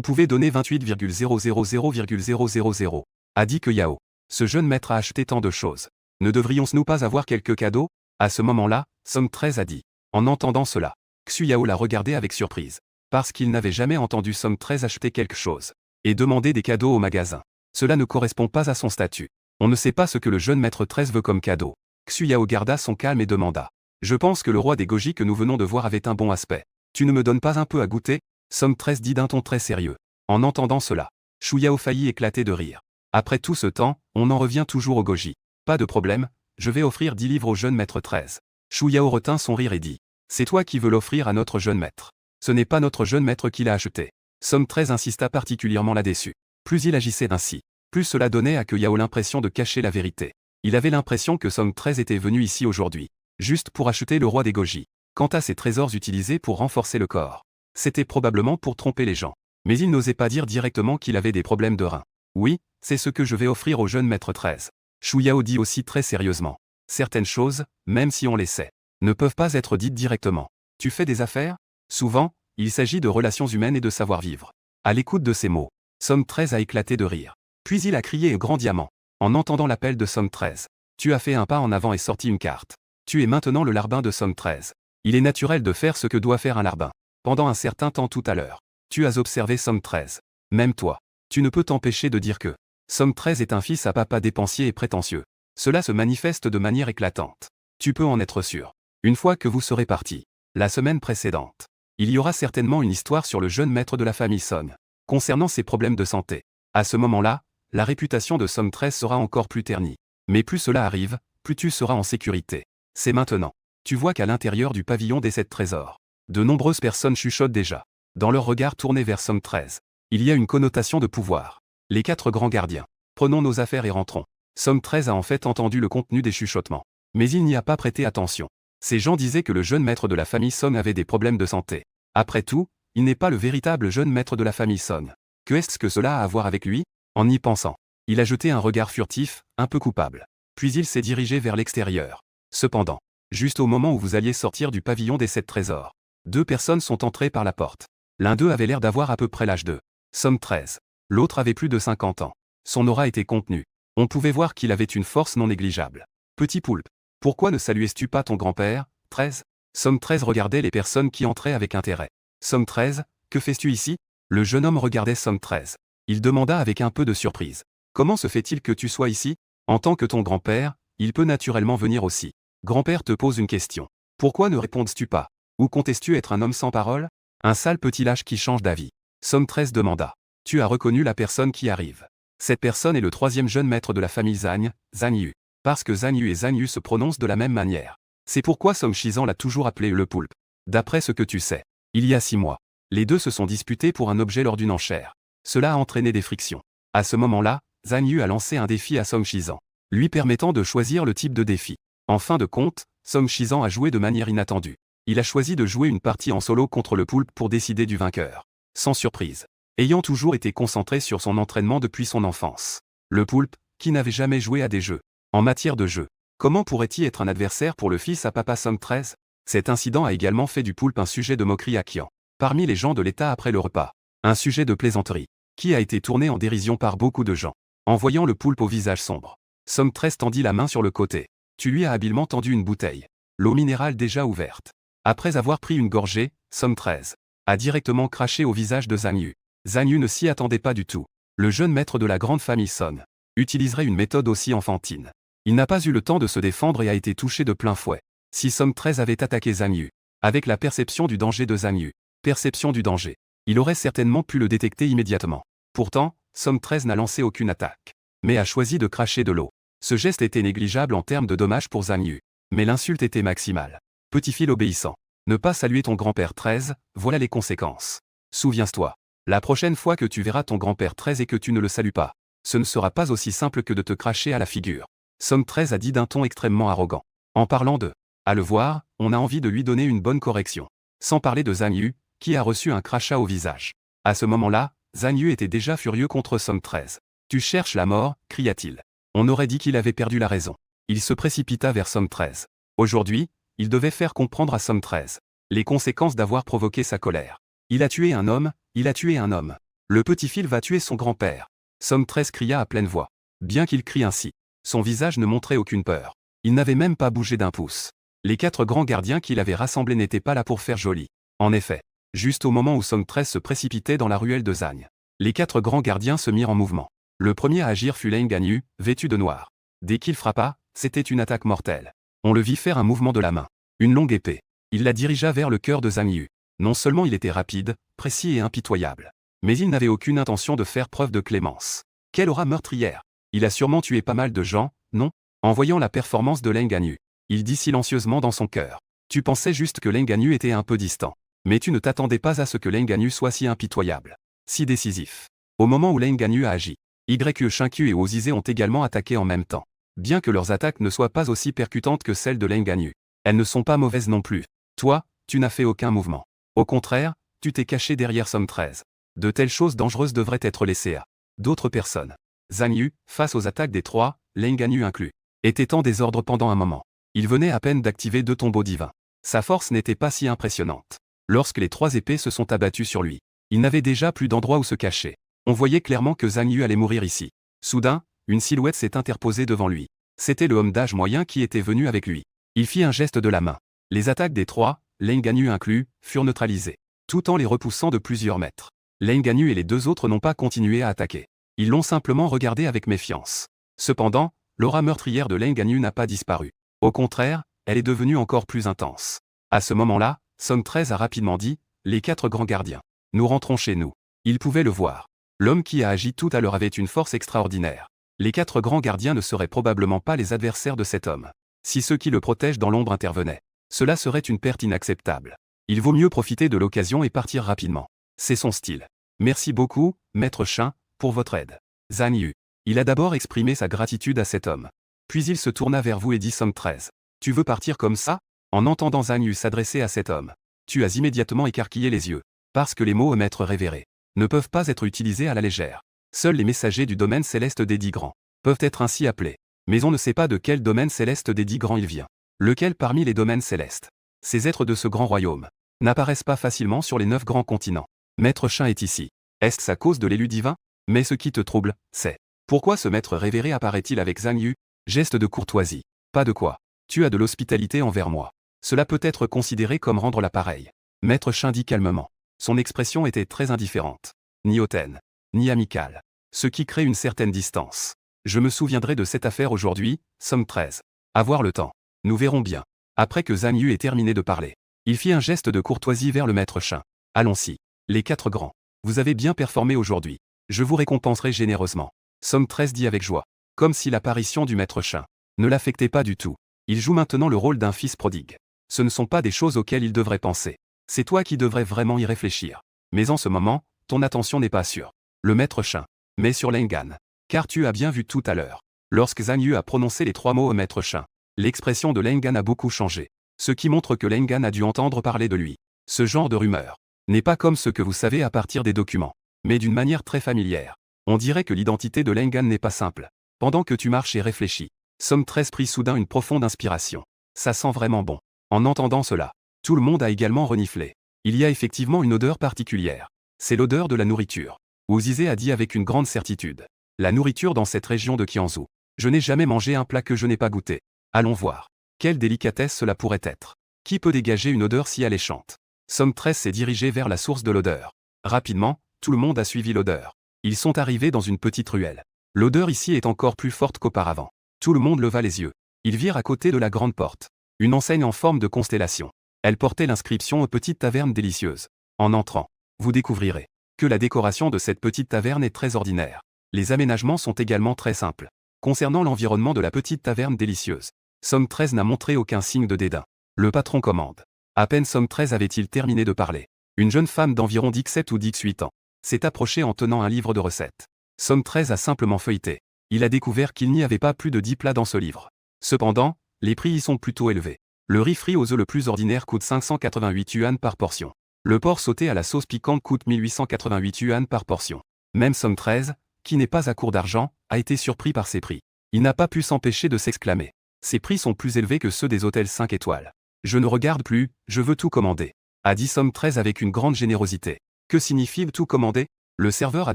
pouvez donner 28,000,000, a dit Que Yao. Ce jeune maître a acheté tant de choses. Ne devrions-nous pas avoir quelques cadeaux? À ce moment-là, Somme 13 a dit. En entendant cela, Xu Yao l'a regardé avec surprise. Parce qu'il n'avait jamais entendu Somme 13 acheter quelque chose. Et demander des cadeaux au magasin. Cela ne correspond pas à son statut. On ne sait pas ce que le jeune maître 13 veut comme cadeau. Xu Yao garda son calme et demanda. Je pense que le roi des Goji que nous venons de voir avait un bon aspect. Tu ne me donnes pas un peu à goûter? Somme 13 dit d'un ton très sérieux. En entendant cela, Xu Yao faillit éclater de rire. Après tout ce temps, on en revient toujours au Goji. Pas de problème, je vais offrir 10 livres au jeune maître 13. Xu Yao retint son rire et dit. C'est toi qui veux l'offrir à notre jeune maître. Ce n'est pas notre jeune maître qui l'a acheté. Somme 13 insista particulièrement là-dessus. Plus il agissait ainsi, plus cela donnait à Que Yao l'impression de cacher la vérité. Il avait l'impression que Somme 13 était venu ici aujourd'hui, juste pour acheter le roi des Goji. Quant à ces trésors utilisés pour renforcer le corps, c'était probablement pour tromper les gens. Mais il n'osait pas dire directement qu'il avait des problèmes de reins. Oui, c'est ce que je vais offrir au jeune maître 13. Xu Yao dit aussi très sérieusement. Certaines choses, même si on les sait, ne peuvent pas être dites directement. Tu fais des affaires? Souvent, il s'agit de relations humaines et de savoir-vivre. À l'écoute de ces mots, Somme 13 a éclaté de rire. Puis il a crié au grand diamant. En entendant l'appel de Somme 13. Tu as fait un pas en avant et sorti une carte. Tu es maintenant le larbin de Somme 13. Il est naturel de faire ce que doit faire un larbin. Pendant un certain temps tout à l'heure, tu as observé Somme 13. Même toi, tu ne peux t'empêcher de dire que Somme 13 est un fils à papa dépensier et prétentieux. Cela se manifeste de manière éclatante. Tu peux en être sûr. Une fois que vous serez parti, la semaine précédente, il y aura certainement une histoire sur le jeune maître de la famille Song, concernant ses problèmes de santé. À ce moment-là, la réputation de Somme 13 sera encore plus ternie. Mais plus cela arrive, plus tu seras en sécurité. C'est maintenant. Tu vois qu'à l'intérieur du pavillon des 7 trésors, de nombreuses personnes chuchotent déjà. Dans leur regard tourné vers Somme 13, il y a une connotation de pouvoir. Les 4 grands gardiens. Prenons nos affaires et rentrons. Somme 13 a en fait entendu le contenu des chuchotements. Mais il n'y a pas prêté attention. Ces gens disaient que le jeune maître de la famille Song avait des problèmes de santé. Après tout, il n'est pas le véritable jeune maître de la famille Song. Que est-ce que cela a à voir avec lui? En y pensant, il a jeté un regard furtif, un peu coupable. Puis il s'est dirigé vers l'extérieur. Cependant, juste au moment où vous alliez sortir du pavillon des 7 trésors, 2 personnes sont entrées par la porte. L'un d'eux avait l'air d'avoir à peu près l'âge de Somme 13. L'autre avait plus de 50 ans. Son aura était contenue. On pouvait voir qu'il avait une force non négligeable. Petit poulpe. Pourquoi ne saluais-tu pas ton grand-père, 13? Somme 13 regardait les personnes qui entraient avec intérêt. Somme 13, que fais-tu ici? Le jeune homme regardait Somme 13. Il demanda avec un peu de surprise. Comment se fait-il que tu sois ici? En tant que ton grand-père, il peut naturellement venir aussi. Grand-père te pose une question. Pourquoi ne réponds-tu pas? Ou comptes-tu être un homme sans parole? Un sale petit lâche qui change d'avis. Somme 13 demanda. Tu as reconnu la personne qui arrive. Cette personne est le 3e jeune maître de la famille Zhang, Zhang Yu. Parce que Zhang Yu et Zhang Yu se prononcent de la même manière. C'est pourquoi Somme Shizan l'a toujours appelé le poulpe. D'après ce que tu sais, il y a 6 mois, les deux se sont disputés pour un objet lors d'une enchère. Cela a entraîné des frictions. À ce moment-là, Zhang Yu a lancé un défi à Somme Shizan, lui permettant de choisir le type de défi. En fin de compte, Somme Shizan a joué de manière inattendue. Il a choisi de jouer une partie en solo contre le poulpe pour décider du vainqueur. Sans surprise. Ayant toujours été concentré sur son entraînement depuis son enfance. Le poulpe, qui n'avait jamais joué à des jeux. En matière de jeu, comment pourrait-il être un adversaire pour le fils à papa Somme 13? Cet incident a également fait du poulpe un sujet de moquerie à Qian. Parmi les gens de l'État après le repas. Un sujet de plaisanterie, qui a été tourné en dérision par beaucoup de gens. En voyant le poulpe au visage sombre, Somme 13 tendit la main sur le côté. Tu lui as habilement tendu une bouteille. L'eau minérale déjà ouverte. Après avoir pris une gorgée, Somme 13 a directement craché au visage de Zhang Yu. Zhang Yu ne s'y attendait pas du tout. Le jeune maître de la grande famille Song utiliserait une méthode aussi enfantine. Il n'a pas eu le temps de se défendre et a été touché de plein fouet. Si Somme 13 avait attaqué Zhang Yu, avec la perception du danger de Zhang Yu, perception du danger, il aurait certainement pu le détecter immédiatement. Pourtant, Somme 13 n'a lancé aucune attaque. mais a choisi de cracher de l'eau. Ce geste était négligeable en termes de dommages pour Zhang Yu. Mais l'insulte était maximale. Petit fil obéissant. Ne pas saluer ton grand-père 13, voilà les conséquences. Souviens-toi. La prochaine fois que tu verras ton grand-père 13 et que tu ne le salues pas, ce ne sera pas aussi simple que de te cracher à la figure. Song 13 a dit d'un ton extrêmement arrogant. En parlant de à le voir, on a envie de lui donner une bonne correction. Sans parler de Zhang Yu, qui a reçu un crachat au visage. À ce moment-là, Zhang Yu était déjà furieux contre Song 13. Tu cherches la mort, cria-t-il. On aurait dit qu'il avait perdu la raison. Il se précipita vers Song 13. Aujourd'hui, il devait faire comprendre à Song 13 les conséquences d'avoir provoqué sa colère. Il a tué un homme, il a tué un homme. Le petit fil va tuer son grand-père. Song 13 cria à pleine voix. Bien qu'il crie ainsi, son visage ne montrait aucune peur. Il n'avait même pas bougé d'un pouce. Les 4 grands gardiens qu'il avait rassemblés n'étaient pas là pour faire joli. En effet, juste au moment où Song 13 se précipitait dans la ruelle de Zhang, les 4 grands gardiens se mirent en mouvement. Le premier à agir fut Leng Ganyu, vêtu de noir. Dès qu'il frappa, c'était une attaque mortelle. On le vit faire un mouvement de la main. Une longue épée. Il la dirigea vers le cœur de Zhang Yu. Non seulement il était rapide, précis et impitoyable, mais il n'avait aucune intention de faire preuve de clémence. Quelle aura meurtrière! Il a sûrement tué pas mal de gens, non? En voyant la performance de Leng Ganyu, il dit silencieusement dans son cœur. Tu pensais juste que Leng Ganyu était un peu distant. Mais tu ne t'attendais pas à ce que Leng Ganyu soit si impitoyable, si décisif. Au moment où Leng Ganyu a agi, YE Shinkyu et Ozize ont également attaqué en même temps. Bien que leurs attaques ne soient pas aussi percutantes que celles de Leng Ganyu, elles ne sont pas mauvaises non plus. Toi, tu n'as fait aucun mouvement. Au contraire, tu t'es caché derrière Song 13. De telles choses dangereuses devraient être laissées à d'autres personnes. Zhang Yu, face aux attaques des 3, Leng Ganyu inclus, était en désordre pendant un moment. Il venait à peine d'activer 2 tombeaux divins. Sa force n'était pas si impressionnante. Lorsque les 3 épées se sont abattues sur lui, il n'avait déjà plus d'endroit où se cacher. On voyait clairement que Zhang Yu allait mourir ici. Soudain, une silhouette s'est interposée devant lui. C'était le homme d'âge moyen qui était venu avec lui. Il fit un geste de la main. Les attaques des 3, Leng Ganyu inclus, furent neutralisées, tout en les repoussant de plusieurs mètres. Leng Ganyu et les 2 autres n'ont pas continué à attaquer. Ils l'ont simplement regardé avec méfiance. Cependant, l'aura meurtrière de Leng Ganyu n'a pas disparu. Au contraire, elle est devenue encore plus intense. À ce moment-là, Song 13 a rapidement dit, les 4 grands gardiens. Nous rentrons chez nous. Il pouvait le voir. L'homme qui a agi tout à l'heure avait une force extraordinaire. Les 4 grands gardiens ne seraient probablement pas les adversaires de cet homme. Si ceux qui le protègent dans l'ombre intervenaient, cela serait une perte inacceptable. Il vaut mieux profiter de l'occasion et partir rapidement. C'est son style. Merci beaucoup, Maître Shin, pour votre aide. Zhang Yu. Il a d'abord exprimé sa gratitude à cet homme. Puis il se tourna vers vous et dit Song 13. Tu veux partir comme ça? En entendant Zhang Yu s'adresser à cet homme, tu as immédiatement écarquillé les yeux. Parce que les mots maître révéré ne peuvent pas être utilisés à la légère. Seuls les messagers du domaine céleste des 10 grands peuvent être ainsi appelés. Mais on ne sait pas de quel domaine céleste des 10 grands il vient. Lequel parmi les domaines célestes? Ces êtres de ce grand royaume n'apparaissent pas facilement sur les 9 grands continents. Maître Shin est ici. Est-ce à cause de l'élu divin? Mais ce qui te trouble, c'est pourquoi ce maître révéré apparaît-il avec Zhang Yu? Geste de courtoisie. Pas de quoi. Tu as de l'hospitalité envers moi. Cela peut être considéré comme rendre l'appareil. Maître Shin dit calmement. Son expression était très indifférente. Ni hautaine, ni amicale. Ce qui crée une certaine distance. Je me souviendrai de cette affaire aujourd'hui, Song 13. Avoir le temps. Nous verrons bien. Après que Zhang Yu ait terminé de parler, il fit un geste de courtoisie vers le maître Shin. Allons-y. Les 4 grands. Vous avez bien performé aujourd'hui. Je vous récompenserai généreusement. Song 13 dit avec joie. Comme si l'apparition du maître Shin ne l'affectait pas du tout. Il joue maintenant le rôle d'un fils prodigue. Ce ne sont pas des choses auxquelles il devrait penser. C'est toi qui devrais vraiment y réfléchir. Mais en ce moment, ton attention n'est pas sur le maître Shin, mais sur Lengan. Car tu as bien vu tout à l'heure. Lorsque Zhang Yu a prononcé les 3 mots au maître Shin, l'expression de Lengan a beaucoup changé. Ce qui montre que Lengan a dû entendre parler de lui. Ce genre de rumeur n'est pas comme ce que vous savez à partir des documents, mais d'une manière très familière. On dirait que l'identité de Lengan n'est pas simple. Pendant que tu marches et réfléchis, Song 13 prit soudain une profonde inspiration. Ça sent vraiment bon. En entendant cela, tout le monde a également reniflé. Il y a effectivement une odeur particulière. C'est l'odeur de la nourriture. Ozize a dit avec une grande certitude. La nourriture dans cette région de Qianzhou. Je n'ai jamais mangé un plat que je n'ai pas goûté. Allons voir. Quelle délicatesse cela pourrait être. Qui peut dégager une odeur si alléchante? Song 13 s'est dirigé vers la source de l'odeur. Rapidement, tout le monde a suivi l'odeur. Ils sont arrivés dans une petite ruelle. L'odeur ici est encore plus forte qu'auparavant. Tout le monde leva les yeux. Ils virent à côté de la grande porte une enseigne en forme de constellation. Elle portait l'inscription « Petite taverne délicieuse ». En entrant, vous découvrirez que la décoration de cette petite taverne est très ordinaire. Les aménagements sont également très simples. Concernant l'environnement de la petite taverne délicieuse, Somme 13 n'a montré aucun signe de dédain. Le patron commande. À peine Somme 13 avait-il terminé de parler. Une jeune femme d'environ 17 ou 18 ans s'est approchée en tenant un livre de recettes. Somme 13 a simplement feuilleté. Il a découvert qu'il n'y avait pas plus de 10 plats dans ce livre. Cependant, les prix y sont plutôt élevés. Le riz frit aux œufs le plus ordinaire coûte 588 yuan par portion. Le porc sauté à la sauce piquante coûte 1888 yuan par portion. Même Somme 13, qui n'est pas à court d'argent, a été surpris par ces prix. Il n'a pas pu s'empêcher de s'exclamer. Ces prix sont plus élevés que ceux des hôtels 5 étoiles. Je ne regarde plus, je veux tout commander. A dit Somme 13 avec une grande générosité. Que signifie tout commander? Le serveur a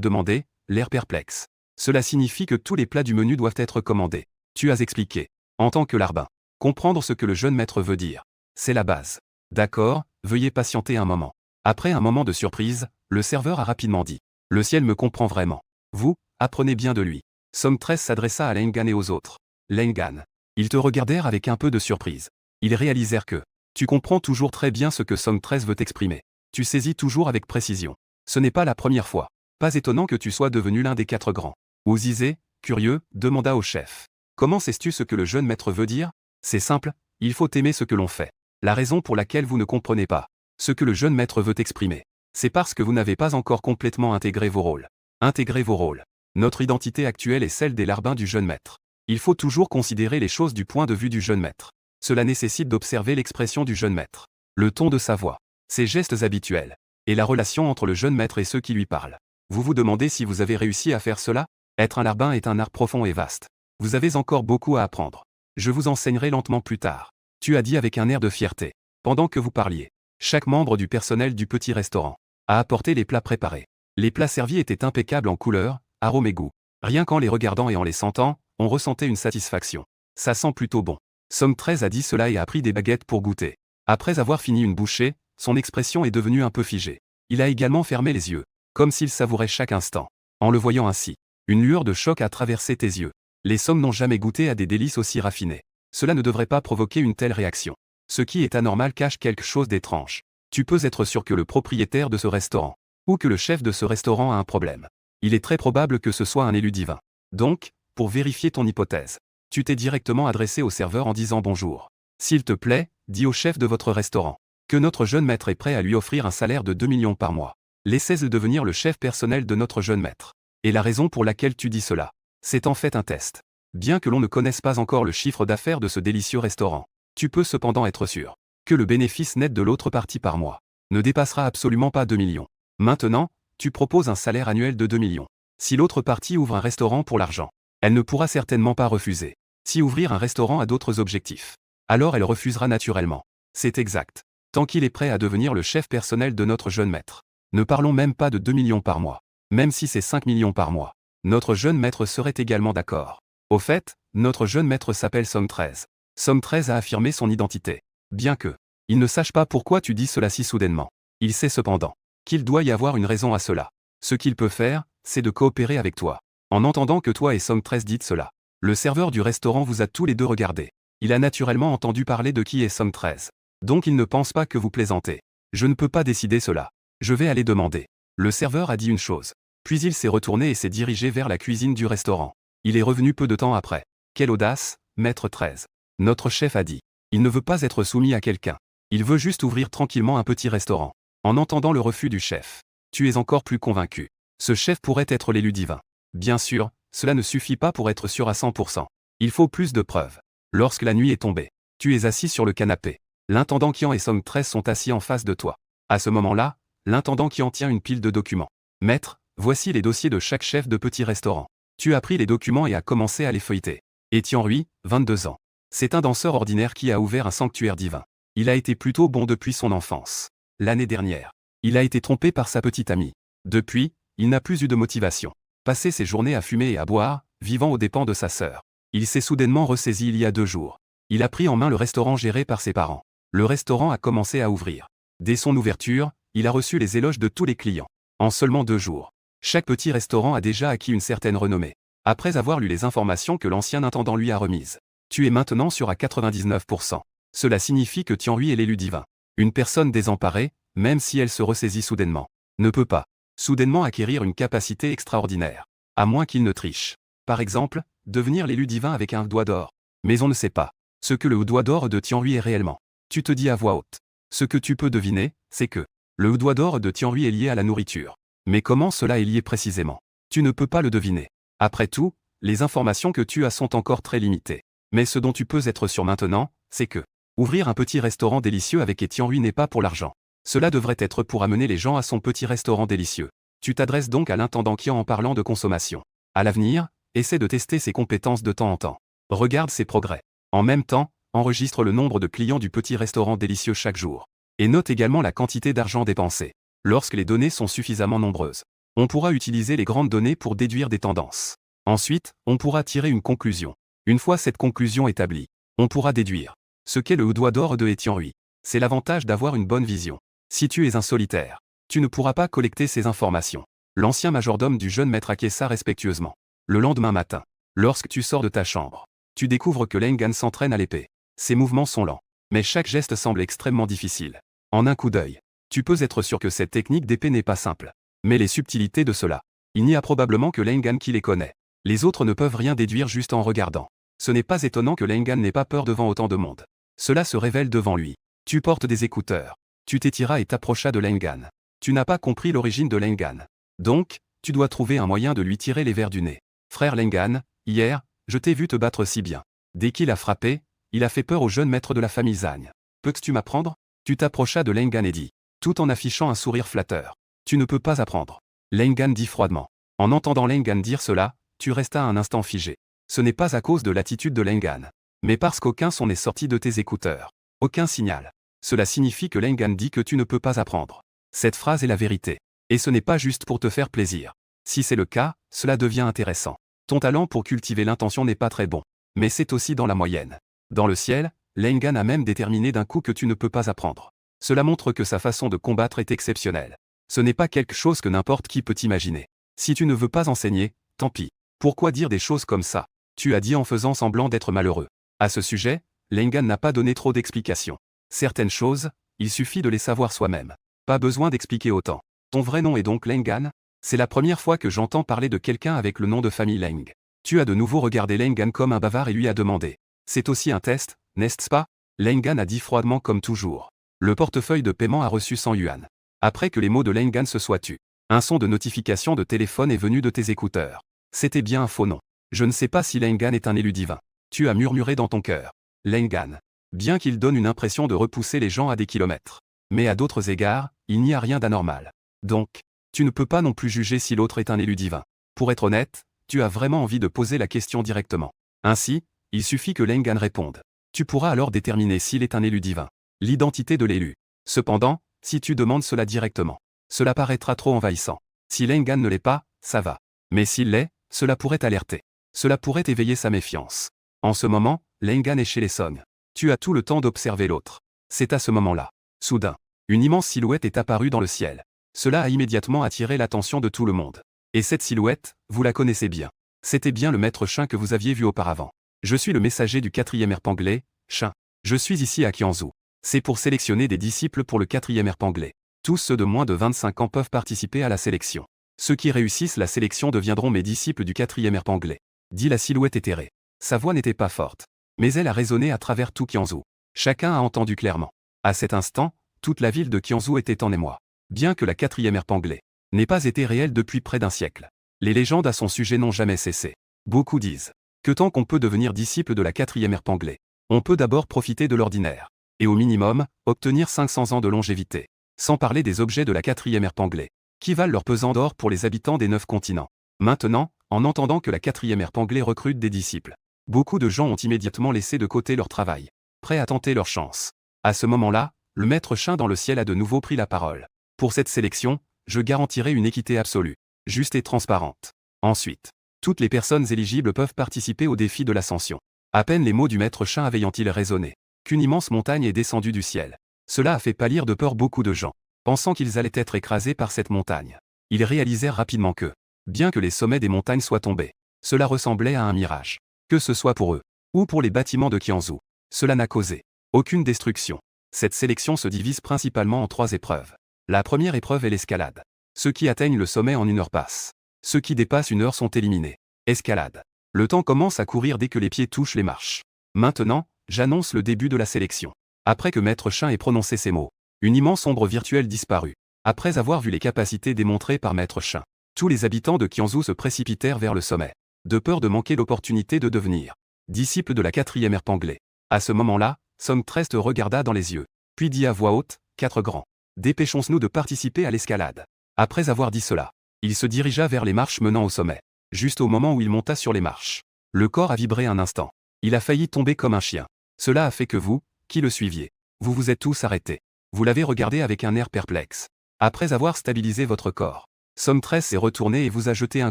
demandé, l'air perplexe. Cela signifie que tous les plats du menu doivent être commandés. Tu as expliqué. En tant que larbin. Comprendre ce que le jeune maître veut dire. C'est la base. D'accord, veuillez patienter un moment. Après un moment de surprise, le serveur a rapidement dit. Le ciel me comprend vraiment. Vous, apprenez bien de lui. Somme 13 s'adressa à Lengan et aux autres. Lengan. Ils te regardèrent avec un peu de surprise. Ils réalisèrent que. Tu comprends toujours très bien ce que Somme 13 veut exprimer. Tu saisis toujours avec précision. Ce n'est pas la première fois. Pas étonnant que tu sois devenu l'un des 4 grands. Ouzizé, curieux, demanda au chef. Comment sais-tu ce que le jeune maître veut dire? C'est simple, il faut aimer ce que l'on fait. La raison pour laquelle vous ne comprenez pas ce que le jeune maître veut exprimer, c'est parce que vous n'avez pas encore complètement intégré vos rôles. Intégrez vos rôles. Notre identité actuelle est celle des larbins du jeune maître. Il faut toujours considérer les choses du point de vue du jeune maître. Cela nécessite d'observer l'expression du jeune maître, le ton de sa voix, ses gestes habituels, et la relation entre le jeune maître et ceux qui lui parlent. Vous vous demandez si vous avez réussi à faire cela? Être un larbin est un art profond et vaste. Vous avez encore beaucoup à apprendre. Je vous enseignerai lentement plus tard. Tu as dit avec un air de fierté. Pendant que vous parliez, chaque membre du personnel du petit restaurant a apporté les plats préparés. Les plats servis étaient impeccables en couleur, arôme et goût. Rien qu'en les regardant et en les sentant, on ressentait une satisfaction. Ça sent plutôt bon. Somme 13 a dit cela et a pris des baguettes pour goûter. Après avoir fini une bouchée, son expression est devenue un peu figée. Il a également fermé les yeux, comme s'il savourait chaque instant. En le voyant ainsi, une lueur de choc a traversé tes yeux. Les Sommes n'ont jamais goûté à des délices aussi raffinées. Cela ne devrait pas provoquer une telle réaction. Ce qui est anormal cache quelque chose d'étrange. Tu peux être sûr que le propriétaire de ce restaurant, ou que le chef de ce restaurant a un problème. Il est très probable que ce soit un élu divin. Donc, pour vérifier ton hypothèse, tu t'es directement adressé au serveur en disant bonjour. S'il te plaît, dis au chef de votre restaurant que notre jeune maître est prêt à lui offrir un salaire de 2 millions par mois. Laissez-le devenir le chef personnel de notre jeune maître. Et la raison pour laquelle tu dis cela, c'est en fait un test. Bien que l'on ne connaisse pas encore le chiffre d'affaires de ce délicieux restaurant, tu peux cependant être sûr que le bénéfice net de l'autre partie par mois ne dépassera absolument pas 2 millions. Maintenant, tu proposes un salaire annuel de 2 millions. Si l'autre partie ouvre un restaurant pour l'argent, elle ne pourra certainement pas refuser. Si ouvrir un restaurant a d'autres objectifs, alors elle refusera naturellement. C'est exact. Tant qu'il est prêt à devenir le chef personnel de notre jeune maître. Ne parlons même pas de 2 millions par mois. Même si c'est 5 millions par mois. Notre jeune maître serait également d'accord. Au fait, notre jeune maître s'appelle Somme 13. Somme 13 a affirmé son identité. Bien que, il ne sache pas pourquoi tu dis cela si soudainement. Il sait cependant qu'il doit y avoir une raison à cela. Ce qu'il peut faire, c'est de coopérer avec toi. En entendant que toi et Somme 13 dites cela, le serveur du restaurant vous a tous les deux regardé. Il a naturellement entendu parler de qui est Somme 13. Donc il ne pense pas que vous plaisantez. Je ne peux pas décider cela. Je vais aller demander. Le serveur a dit une chose. Puis il s'est retourné et s'est dirigé vers la cuisine du restaurant. Il est revenu peu de temps après. Quelle audace, maître 13. Notre chef a dit. Il ne veut pas être soumis à quelqu'un. Il veut juste ouvrir tranquillement un petit restaurant. En entendant le refus du chef, tu es encore plus convaincu. Ce chef pourrait être l'élu divin. Bien sûr, cela ne suffit pas pour être sûr à 100%. Il faut plus de preuves. Lorsque la nuit est tombée, tu es assis sur le canapé. L'intendant Qian et Somme 13 sont assis en face de toi. À ce moment-là, l'intendant Qian tient une pile de documents. Maître, voici les dossiers de chaque chef de petit restaurant. Tu as pris les documents et as commencé à les feuilleter. Et Tian Rui, 22 ans. C'est un danseur ordinaire qui a ouvert un sanctuaire divin. Il a été plutôt bon depuis son enfance. L'année dernière, il a été trompé par sa petite amie. Depuis, il n'a plus eu de motivation. Passé ses journées à fumer et à boire, vivant aux dépens de sa sœur. Il s'est soudainement ressaisi il y a 2 jours. Il a pris en main le restaurant géré par ses parents. Le restaurant a commencé à ouvrir. Dès son ouverture, il a reçu les éloges de tous les clients. En seulement 2 jours, chaque petit restaurant a déjà acquis une certaine renommée. Après avoir lu les informations que l'ancien intendant lui a remises, tu es maintenant sûr à 99%. Cela signifie que Tian Rui est l'élu divin. Une personne désemparée, même si elle se ressaisit soudainement, ne peut pas soudainement acquérir une capacité extraordinaire. À moins qu'il ne triche. Par exemple, devenir l'élu divin avec un doigt d'or. Mais on ne sait pas ce que le doigt d'or de Tianhui est réellement. Tu te dis à voix haute. Ce que tu peux deviner, c'est que le doigt d'or de Tianhui est lié à la nourriture. Mais comment cela est lié précisément? Tu ne peux pas le deviner. Après tout, les informations que tu as sont encore très limitées. Mais ce dont tu peux être sûr maintenant, c'est que ouvrir un petit restaurant délicieux avec Tianhui n'est pas pour l'argent. Cela devrait être pour amener les gens à son petit restaurant délicieux. Tu t'adresses donc à l'intendant Qian en parlant de consommation. À l'avenir, essaie de tester ses compétences de temps en temps. Regarde ses progrès. En même temps, enregistre le nombre de clients du petit restaurant délicieux chaque jour. Et note également la quantité d'argent dépensé. Lorsque les données sont suffisamment nombreuses, on pourra utiliser les grandes données pour déduire des tendances. Ensuite, on pourra tirer une conclusion. Une fois cette conclusion établie, on pourra déduire ce qu'est le doigt d'or de Tianhui. C'est l'avantage d'avoir une bonne vision. Si tu es un solitaire, tu ne pourras pas collecter ces informations. L'ancien majordome du jeune maître acquiesça respectueusement. Le lendemain matin, lorsque tu sors de ta chambre, tu découvres que Leng Gan s'entraîne à l'épée. Ses mouvements sont lents, mais chaque geste semble extrêmement difficile. En un coup d'œil, tu peux être sûr que cette technique d'épée n'est pas simple. Mais les subtilités de cela, il n'y a probablement que Leng Gan qui les connaît. Les autres ne peuvent rien déduire juste en regardant. Ce n'est pas étonnant que Leng Gan n'ait pas peur devant autant de monde. Cela se révèle devant lui. Tu portes des écouteurs. Tu t'étiras et t'approchas de Leng Gan. Tu n'as pas compris l'origine de Leng Gan. Donc, tu dois trouver un moyen de lui tirer les vers du nez. Frère Leng Gan, hier, je t'ai vu te battre si bien. Dès qu'il a frappé, il a fait peur au jeune maître de la famille Zhang. Peux-tu m'apprendre? Tu t'approchas de Leng Gan et dis, tout en affichant un sourire flatteur. Tu ne peux pas apprendre. Leng Gan dit froidement. En entendant Leng Gan dire cela, tu restas un instant figé. Ce n'est pas à cause de l'attitude de Leng Gan, mais parce qu'aucun son n'est sorti de tes écouteurs. Aucun signal. Cela signifie que Leng Gan dit que tu ne peux pas apprendre. Cette phrase est la vérité. Et ce n'est pas juste pour te faire plaisir. Si c'est le cas, cela devient intéressant. Ton talent pour cultiver l'intention n'est pas très bon. Mais c'est aussi dans la moyenne. Dans le ciel, Leng Gan a même déterminé d'un coup que tu ne peux pas apprendre. Cela montre que sa façon de combattre est exceptionnelle. Ce n'est pas quelque chose que n'importe qui peut imaginer. Si tu ne veux pas enseigner, tant pis. Pourquoi dire des choses comme ça? Tu as dit en faisant semblant d'être malheureux. À ce sujet, Leng Gan n'a pas donné trop d'explications. Certaines choses, il suffit de les savoir soi-même. Pas besoin d'expliquer autant. Ton vrai nom est donc Leng Gan? C'est la première fois que j'entends parler de quelqu'un avec le nom de famille Leng. Tu as de nouveau regardé Leng Gan comme un bavard et lui as demandé. C'est aussi un test, n'est-ce pas? Leng Gan a dit froidement comme toujours. Le portefeuille de paiement a reçu 100 yuan. Après que les mots de Leng Gan se soient tus, un son de notification de téléphone est venu de tes écouteurs. C'était bien un faux nom. Je ne sais pas si Leng Gan est un élu divin. Tu as murmuré dans ton cœur. Leng Gan. Bien qu'il donne une impression de repousser les gens à des kilomètres. Mais à d'autres égards, il n'y a rien d'anormal. Donc, tu ne peux pas non plus juger si l'autre est un élu divin. Pour être honnête, tu as vraiment envie de poser la question directement. Ainsi, il suffit que Leng Gan réponde. Tu pourras alors déterminer s'il est un élu divin. L'identité de l'élu. Cependant, si tu demandes cela directement, cela paraîtra trop envahissant. Si Leng Gan ne l'est pas, ça va. Mais s'il l'est, cela pourrait t'alerter. Cela pourrait éveiller sa méfiance. En ce moment, Leng Gan est chez les Song. Tu as tout le temps d'observer l'autre. C'est à ce moment-là. Soudain, une immense silhouette est apparue dans le ciel. Cela a immédiatement attiré l'attention de tout le monde. Et cette silhouette, vous la connaissez bien. C'était bien le maître Shin que vous aviez vu auparavant. Je suis le messager du 4e Erpanglais, Shin. Je suis ici à Qianzhou. C'est pour sélectionner des disciples pour le 4e Erpanglais. Tous ceux de moins de 25 ans peuvent participer à la sélection. Ceux qui réussissent la sélection deviendront mes disciples du 4e Erpanglais. Dit la silhouette éthérée. Sa voix n'était pas forte. Mais elle a résonné à travers tout Qianzhou. Chacun a entendu clairement. À cet instant, toute la ville de Qianzhou était en émoi. Bien que la 4e Erpanglais n'ait pas été réelle depuis près d'un siècle. Les légendes à son sujet n'ont jamais cessé. Beaucoup disent que tant qu'on peut devenir disciple de la 4e Erpanglais, on peut d'abord profiter de l'ordinaire. Et au minimum, obtenir 500 ans de longévité. Sans parler des objets de la 4e Erpanglais, qui valent leur pesant d'or pour les habitants des 9 continents. Maintenant, en entendant que la 4e Erpanglais recrute des disciples, beaucoup de gens ont immédiatement laissé de côté leur travail, prêts à tenter leur chance. À ce moment-là, le maître Shin dans le ciel a de nouveau pris la parole. Pour cette sélection, je garantirai une équité absolue, juste et transparente. Ensuite, toutes les personnes éligibles peuvent participer au défi de l'ascension. À peine les mots du maître Shin avaient-ils résonné, qu'une immense montagne est descendue du ciel. Cela a fait pâlir de peur beaucoup de gens, pensant qu'ils allaient être écrasés par cette montagne. Ils réalisèrent rapidement que, bien que les sommets des montagnes soient tombés, cela ressemblait à un mirage. Que ce soit pour eux, ou pour les bâtiments de Qianzhou, cela n'a causé aucune destruction. Cette sélection se divise principalement en 3 épreuves. La première épreuve est l'escalade. Ceux qui atteignent le sommet en 1 heure passent Ceux qui dépassent 1 heure sont éliminés. Escalade. Le temps commence à courir dès que les pieds touchent les marches. Maintenant, j'annonce le début de la sélection. Après que Maître Shin ait prononcé ces mots, une immense ombre virtuelle disparut. Après avoir vu les capacités démontrées par Maître Shin, tous les habitants de Qianzhou se précipitèrent vers le sommet, de peur de manquer l'opportunité de devenir disciple de la 4e ère Panglé. À ce moment-là, Song Trest regarda dans les yeux, puis dit à voix haute, 4 grands. Dépêchons-nous de participer à l'escalade. Après avoir dit cela, il se dirigea vers les marches menant au sommet. Juste au moment où il monta sur les marches, le corps a vibré un instant. Il a failli tomber comme un chien. Cela a fait que vous, qui le suiviez, vous vous êtes tous arrêtés. Vous l'avez regardé avec un air perplexe. Après avoir stabilisé votre corps, Song Trest s'est retourné et vous a jeté un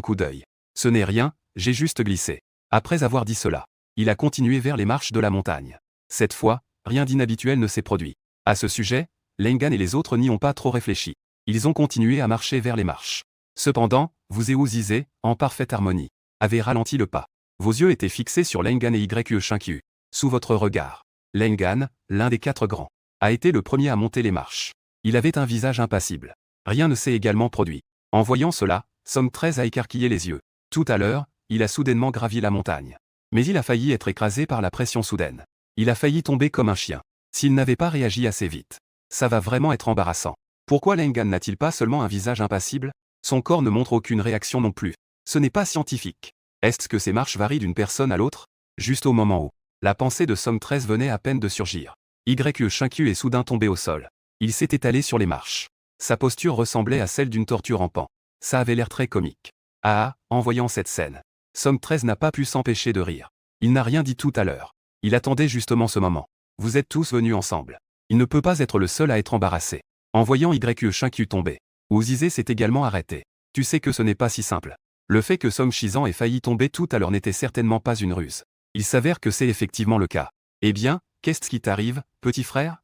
coup d'œil. Ce n'est rien, j'ai juste glissé. Après avoir dit cela, il a continué vers les marches de la montagne. Cette fois, rien d'inhabituel ne s'est produit. À ce sujet, Lengan et les autres n'y ont pas trop réfléchi. Ils ont continué à marcher vers les marches. Cependant, vous et Ouzizé, en parfaite harmonie, avez ralenti le pas. Vos yeux étaient fixés sur Lengan et Yu Shinkyu. Sous votre regard, Lengan, l'un des 4 grands, a été le premier à monter les marches. Il avait un visage impassible. Rien ne s'est également produit. En voyant cela, Song Trest a écarquillé les yeux. Tout à l'heure, il a soudainement gravi la montagne. Mais il a failli être écrasé par la pression soudaine. Il a failli tomber comme un chien. S'il n'avait pas réagi assez vite. Ça va vraiment être embarrassant. Pourquoi Lengan n'a-t-il pas seulement un visage impassible? Son corps ne montre aucune réaction non plus. Ce n'est pas scientifique. Est-ce que ces marches varient d'une personne à l'autre? Juste au moment où la pensée de Song Trest venait à peine de surgir, Yu Shinkyu est soudain tombé au sol. Il s'est étalé sur les marches. Sa posture ressemblait à celle d'une tortue rampant. Ça avait l'air très comique. En voyant cette scène, Song Trest n'a pas pu s'empêcher de rire. Il n'a rien dit tout à l'heure. Il attendait justement ce moment. Vous êtes tous venus ensemble. Il ne peut pas être le seul à être embarrassé. En voyant Yu Shinkyu tomber, Ouzizé s'est également arrêté. Tu sais que ce n'est pas si simple. Le fait que Song Shizan ait failli tomber tout à l'heure n'était certainement pas une ruse. Il s'avère que c'est effectivement le cas. Eh bien, qu'est-ce qui t'arrive, petit frère?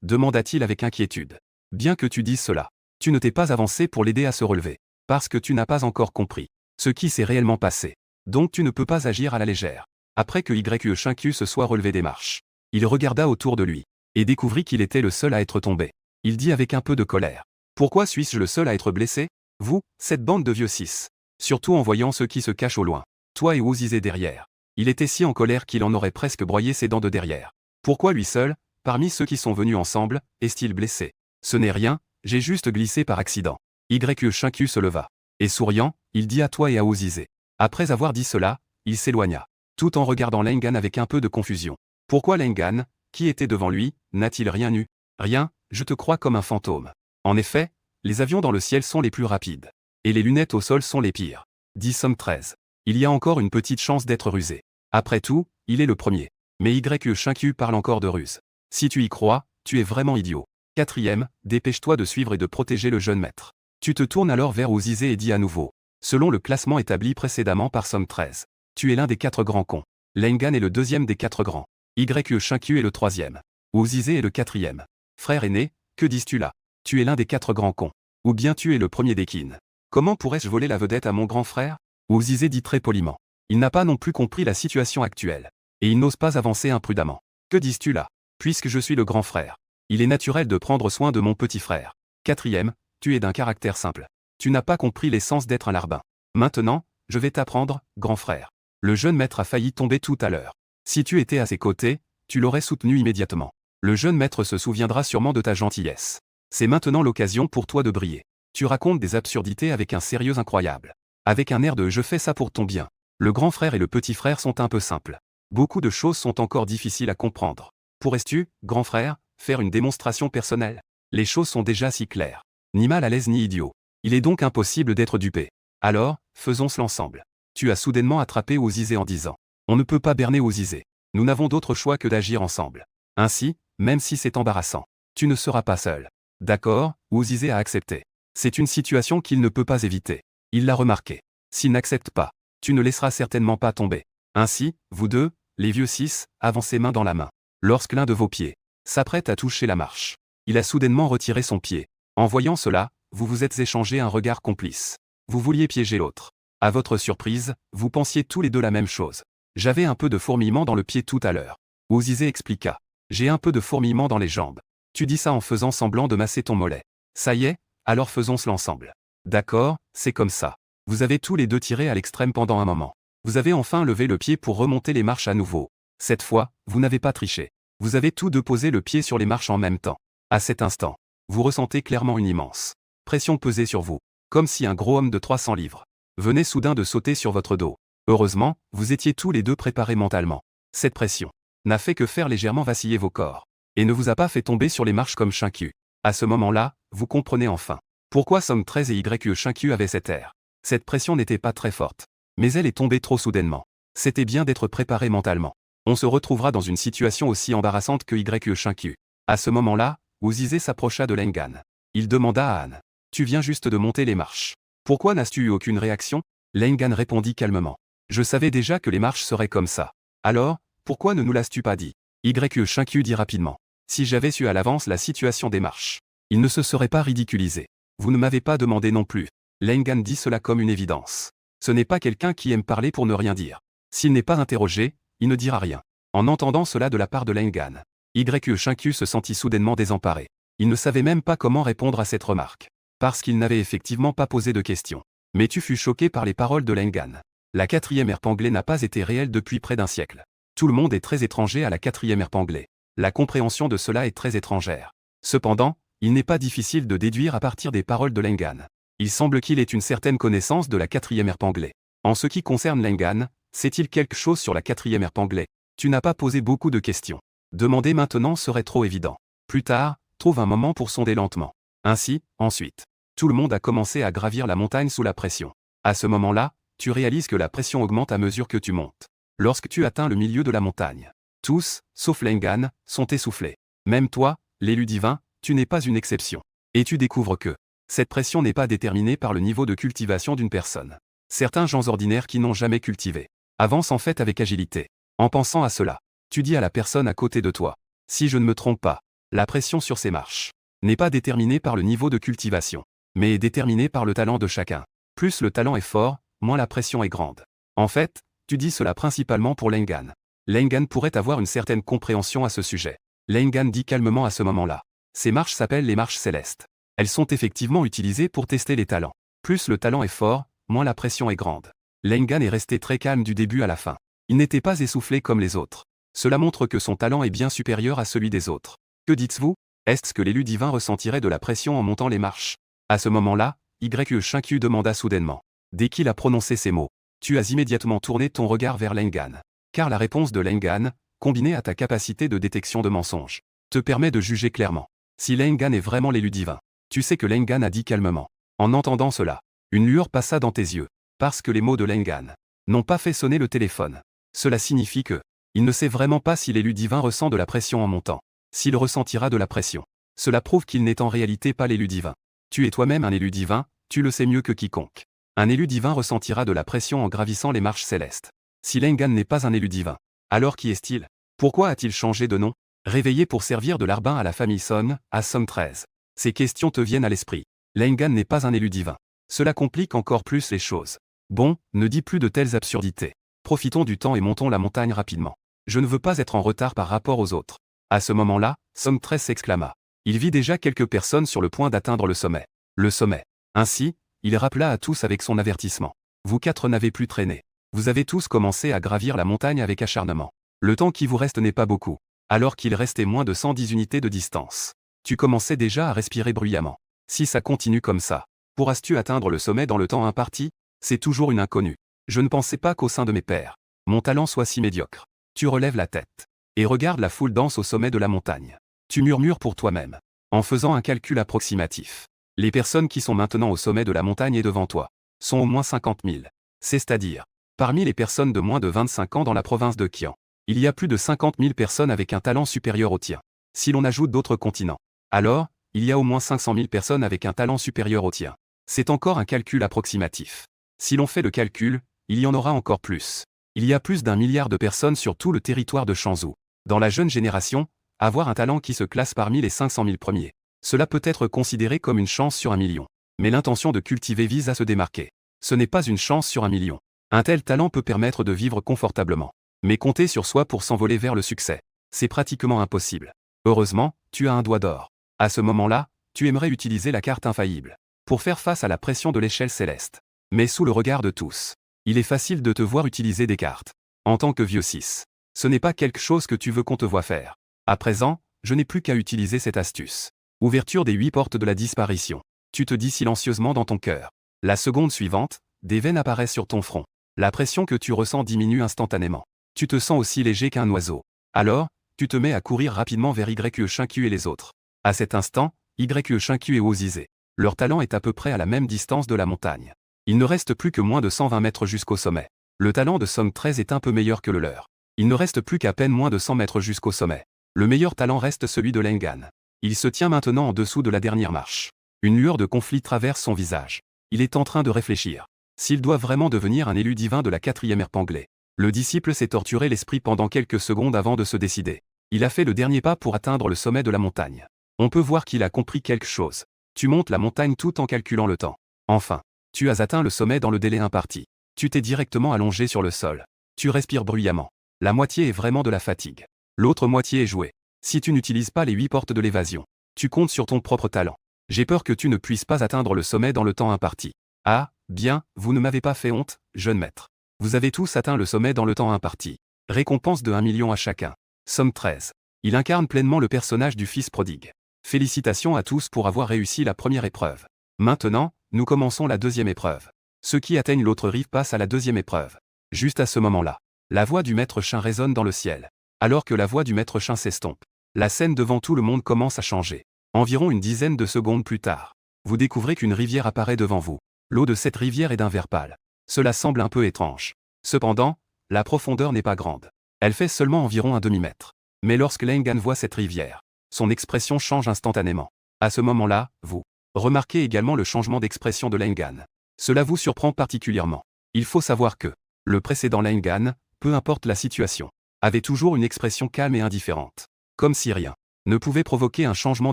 Demanda-t-il avec inquiétude. Bien que tu dises cela, tu ne t'es pas avancé pour l'aider à se relever. Parce que tu n'as pas encore compris ce qui s'est réellement passé. Donc tu ne peux pas agir à la légère. Après que Yu Shinkyu se soit relevé des marches, il regarda autour de lui, et découvrit qu'il était le seul à être tombé. Il dit avec un peu de colère. Pourquoi suis-je le seul à être blessé? Vous, cette bande de vieux 6. Surtout en voyant ceux qui se cachent au loin. Toi et Ouzizé derrière. Il était si en colère qu'il en aurait presque broyé ses dents de derrière. Pourquoi lui seul, parmi ceux qui sont venus ensemble, est-il blessé? Ce n'est rien, j'ai juste glissé par accident. Yu Shinkyu se leva. Et souriant, il dit à toi et à Ouzizé. Après avoir dit cela, il s'éloigna. Tout en regardant Lengan avec un peu de confusion. Pourquoi Lengan, qui était devant lui, n'a-t-il rien eu? Rien, je te crois comme un fantôme. En effet, les avions dans le ciel sont les plus rapides. Et les lunettes au sol sont les pires. Dit Song Trest. Il y a encore une petite chance d'être rusé. Après tout, il est le premier. Mais Yu Shinkyu parle encore de ruse. Si tu y crois, tu es vraiment idiot. 4e, dépêche-toi de suivre et de protéger le jeune maître. Tu te tournes alors vers Ouzizé et dis à nouveau. Selon le classement établi précédemment par Song Trest, tu es l'un des 4 grands cons. Lengan est le 2e des 4 grands. Yu Shinkyu est le 3e. Ouzizé est le 4e. Frère aîné, que dis-tu là? Tu es l'un des 4 grands cons. Ou bien tu es le premier des kin. Comment pourrais-je voler la vedette à mon grand frère? Ouzizé dit très poliment. Il n'a pas non plus compris la situation actuelle. Et il n'ose pas avancer imprudemment. Que dis-tu là? Puisque je suis le grand frère, il est naturel de prendre soin de mon petit frère. 4e, tu es d'un caractère simple. Tu n'as pas compris l'essence d'être un larbin. Maintenant, je vais t'apprendre, grand frère. Le jeune maître a failli tomber tout à l'heure. Si tu étais à ses côtés, tu l'aurais soutenu immédiatement. Le jeune maître se souviendra sûrement de ta gentillesse. C'est maintenant l'occasion pour toi de briller. Tu racontes des absurdités avec un sérieux incroyable. Avec un air de « je fais ça pour ton bien ». Le grand frère et le petit frère sont un peu simples. Beaucoup de choses sont encore difficiles à comprendre. Pourrais-tu, grand frère, faire une démonstration personnelle? Les choses sont déjà si claires. Ni mal à l'aise ni idiot. Il est donc impossible d'être dupé. Alors, faisons cela ensemble. Tu as soudainement attrapé Ouzizé en disant. On ne peut pas berner Ouzizé. Nous n'avons d'autre choix que d'agir ensemble. Ainsi, même si c'est embarrassant, tu ne seras pas seul. D'accord, Ouzizé a accepté. C'est une situation qu'il ne peut pas éviter. Il l'a remarqué. S'il n'accepte pas, tu ne laisseras certainement pas tomber. Ainsi, vous deux, les vieux 6, avancez main dans la main. Lorsque l'un de vos pieds s'apprête à toucher la marche, il a soudainement retiré son pied. En voyant cela, vous vous êtes échangé un regard complice. Vous vouliez piéger l'autre. À votre surprise, vous pensiez tous les deux la même chose. J'avais un peu de fourmillement dans le pied tout à l'heure. Ouzizé expliqua. J'ai un peu de fourmillement dans les jambes. Tu dis ça en faisant semblant de masser ton mollet. Ça y est, alors faisons cela ensemble. D'accord, c'est comme ça. Vous avez tous les deux tiré à l'extrême pendant un moment. Vous avez enfin levé le pied pour remonter les marches à nouveau. Cette fois, vous n'avez pas triché. Vous avez tous deux posé le pied sur les marches en même temps. À cet instant, vous ressentez clairement une immense pression peser sur vous, comme si un gros homme de 300 livres venait soudain de sauter sur votre dos. Heureusement, vous étiez tous les deux préparés mentalement. Cette pression n'a fait que faire légèrement vaciller vos corps, et ne vous a pas fait tomber sur les marches comme Shinku. À ce moment-là, vous comprenez enfin pourquoi Som 13 et YE Shinku avaient cet air. Cette pression n'était pas très forte, mais elle est tombée trop soudainement. C'était bien d'être préparé mentalement. On se retrouvera dans une situation aussi embarrassante que YE Shinku. À ce moment-là, Uzize s'approcha de Lengan. Il demanda à Anne. Tu viens juste de monter les marches. Pourquoi n'as-tu eu aucune réaction? Lengan répondit calmement. Je savais déjà que les marches seraient comme ça. Alors, pourquoi ne nous l'as-tu pas dit? YE Shinku dit rapidement. Si j'avais su à l'avance la situation des marches, il ne se serait pas ridiculisé. Vous ne m'avez pas demandé non plus. Lengan dit cela comme une évidence. Ce n'est pas quelqu'un qui aime parler pour ne rien dire. S'il n'est pas interrogé, il ne dira rien. En entendant cela de la part de Lengan, YE Shinku se sentit soudainement désemparé. Il ne savait même pas comment répondre à cette remarque. Parce qu'il n'avait effectivement pas posé de questions. Mais tu fus choqué par les paroles de Lengan. La 4e ère Panglais n'a pas été réelle depuis près d'un siècle. Tout le monde est très étranger à la 4e ère Panglais. La compréhension de cela est très étrangère. Cependant, il n'est pas difficile de déduire à partir des paroles de Lengan. Il semble qu'il ait une certaine connaissance de la 4e ère Panglais. En ce qui concerne Lengan, sait-il quelque chose sur la 4e ère Panglais? Tu n'as pas posé beaucoup de questions. Demander maintenant serait trop évident. Plus tard, trouve un moment pour sonder lentement. Ainsi, ensuite, tout le monde a commencé à gravir la montagne sous la pression. À ce moment-là, tu réalises que la pression augmente à mesure que tu montes. Lorsque tu atteins le milieu de la montagne, tous, sauf Lengan, sont essoufflés. Même toi, l'élu divin, tu n'es pas une exception. Et tu découvres que cette pression n'est pas déterminée par le niveau de cultivation d'une personne. Certains gens ordinaires qui n'ont jamais cultivé avancent en fait avec agilité. En pensant à cela, tu dis à la personne à côté de toi. Si je ne me trompe pas, la pression sur ces marches n'est pas déterminée par le niveau de cultivation, mais est déterminée par le talent de chacun. Plus le talent est fort, moins la pression est grande. En fait, tu dis cela principalement pour Lengan. Lengan pourrait avoir une certaine compréhension à ce sujet. Lengan dit calmement à ce moment-là. Ces marches s'appellent les marches célestes. Elles sont effectivement utilisées pour tester les talents. Plus le talent est fort, moins la pression est grande. Lengan est resté très calme du début à la fin. Il n'était pas essoufflé comme les autres. Cela montre que son talent est bien supérieur à celui des autres. Que dites-vous? Est-ce que l'élu divin ressentirait de la pression en montant les marches? À ce moment-là, YE Shinku demanda soudainement. Dès qu'il a prononcé ces mots, tu as immédiatement tourné ton regard vers Lengan. Car la réponse de Lengan, combinée à ta capacité de détection de mensonges, te permet de juger clairement. Si Lengan est vraiment l'élu divin, tu sais que Lengan a dit calmement. En entendant cela, une lueur passa dans tes yeux, parce que les mots de Lengan n'ont pas fait sonner le téléphone. Cela signifie que il ne sait vraiment pas si l'élu divin ressent de la pression en montant. S'il ressentira de la pression, cela prouve qu'il n'est en réalité pas l'élu divin. Tu es toi-même un élu divin, tu le sais mieux que quiconque. Un élu divin ressentira de la pression en gravissant les marches célestes. Si Lengan n'est pas un élu divin, alors qui est-il? Pourquoi a-t-il changé de nom? Réveillé pour servir de larbin à la famille Son, à Som 13. Ces questions te viennent à l'esprit. Lengan n'est pas un élu divin. Cela complique encore plus les choses. Bon, ne dis plus de telles absurdités. Profitons du temps et montons la montagne rapidement. Je ne veux pas être en retard par rapport aux autres. À ce moment-là, Som 13 s'exclama. Il vit déjà quelques personnes sur le point d'atteindre le sommet. Le sommet. Ainsi, il rappela à tous avec son avertissement. Vous 4 n'avez plus traîné. Vous avez tous commencé à gravir la montagne avec acharnement. Le temps qui vous reste n'est pas beaucoup. Alors qu'il restait moins de 110 unités de distance. Tu commençais déjà à respirer bruyamment. Si ça continue comme ça, pourras-tu atteindre le sommet dans le temps imparti? C'est toujours une inconnue. Je ne pensais pas qu'au sein de mes pairs, mon talent soit si médiocre. Tu relèves la tête et regarde la foule dense au sommet de la montagne. Tu murmures pour toi-même, en faisant un calcul approximatif. Les personnes qui sont maintenant au sommet de la montagne et devant toi sont au moins 50 000. C'est-à-dire, parmi les personnes de moins de 25 ans dans la province de Qian, il y a plus de 50 000 personnes avec un talent supérieur au tien. Si l'on ajoute d'autres continents, alors, il y a au moins 500 000 personnes avec un talent supérieur au tien. C'est encore un calcul approximatif. Si l'on fait le calcul, il y en aura encore plus. Il y a plus d'1 milliard de personnes sur tout le territoire de Shanzhou. Dans la jeune génération, avoir un talent qui se classe parmi les 500 000 premiers. Cela peut être considéré comme une chance sur 1 million. Mais l'intention de cultiver vise à se démarquer. Ce n'est pas une chance sur 1 million. Un tel talent peut permettre de vivre confortablement. Mais compter sur soi pour s'envoler vers le succès, c'est pratiquement impossible. Heureusement, tu as un doigt d'or. À ce moment-là, tu aimerais utiliser la carte infaillible pour faire face à la pression de l'échelle céleste. mais sous le regard de tous. Il est facile de te voir utiliser des cartes. En tant que vieux 6. Ce n'est pas quelque chose que tu veux qu'on te voie faire. À présent, je n'ai plus qu'à utiliser cette astuce. Ouverture des 8 portes de la disparition. Tu te dis silencieusement dans ton cœur. La seconde suivante, des veines apparaissent sur ton front. La pression que tu ressens diminue instantanément. Tu te sens aussi léger qu'un oiseau. Alors, tu te mets à courir rapidement vers YE5Q et les autres. À cet instant, YE5Q et Ozizé. Leur talent est à peu près à la même distance de la montagne. Il ne reste plus que moins de 120 mètres jusqu'au sommet. Le talent de Somme 13 est un peu meilleur que le leur. Il ne reste plus qu'à peine moins de 100 mètres jusqu'au sommet. Le meilleur talent reste celui de Lengan. Il se tient maintenant en dessous de la dernière marche. Une lueur de conflit traverse son visage. Il est en train de réfléchir. S'il doit vraiment devenir un élu divin de la 4e ère Panglais. Le disciple s'est torturé l'esprit pendant quelques secondes avant de se décider. Il a fait le dernier pas pour atteindre le sommet de la montagne. On peut voir qu'il a compris quelque chose. Tu montes la montagne tout en calculant le temps. Enfin, tu as atteint le sommet dans le délai imparti. Tu t'es directement allongé sur le sol. Tu respires bruyamment. La moitié est vraiment de la fatigue. L'autre moitié est jouée. Si tu n'utilises pas les 8 portes de l'évasion, tu comptes sur ton propre talent. J'ai peur que tu ne puisses pas atteindre le sommet dans le temps imparti. Ah, bien, vous ne m'avez pas fait honte, jeune maître. Vous avez tous atteint le sommet dans le temps imparti. Récompense de 1 million à chacun. Somme 13. Il incarne pleinement le personnage du fils prodigue. Félicitations à tous pour avoir réussi la première épreuve. Maintenant, nous commençons la deuxième épreuve. Ceux qui atteignent l'autre rive passent à la deuxième épreuve. Juste à ce moment-là, la voix du maître chien résonne dans le ciel. Alors que la voix du maître chien s'estompe, la scène devant tout le monde commence à changer. Environ une dizaine de secondes plus tard, vous découvrez qu'une rivière apparaît devant vous. L'eau de cette rivière est d'un vert pâle. Cela semble un peu étrange. Cependant, la profondeur n'est pas grande. Elle fait seulement environ un demi-mètre. Mais lorsque Lengan voit cette rivière, son expression change instantanément. À ce moment-là, vous remarquez également le changement d'expression de Lengan. Cela vous surprend particulièrement. Il faut savoir que le précédent Lengan, peu importe la situation, avait toujours une expression calme et indifférente. Comme si rien ne pouvait provoquer un changement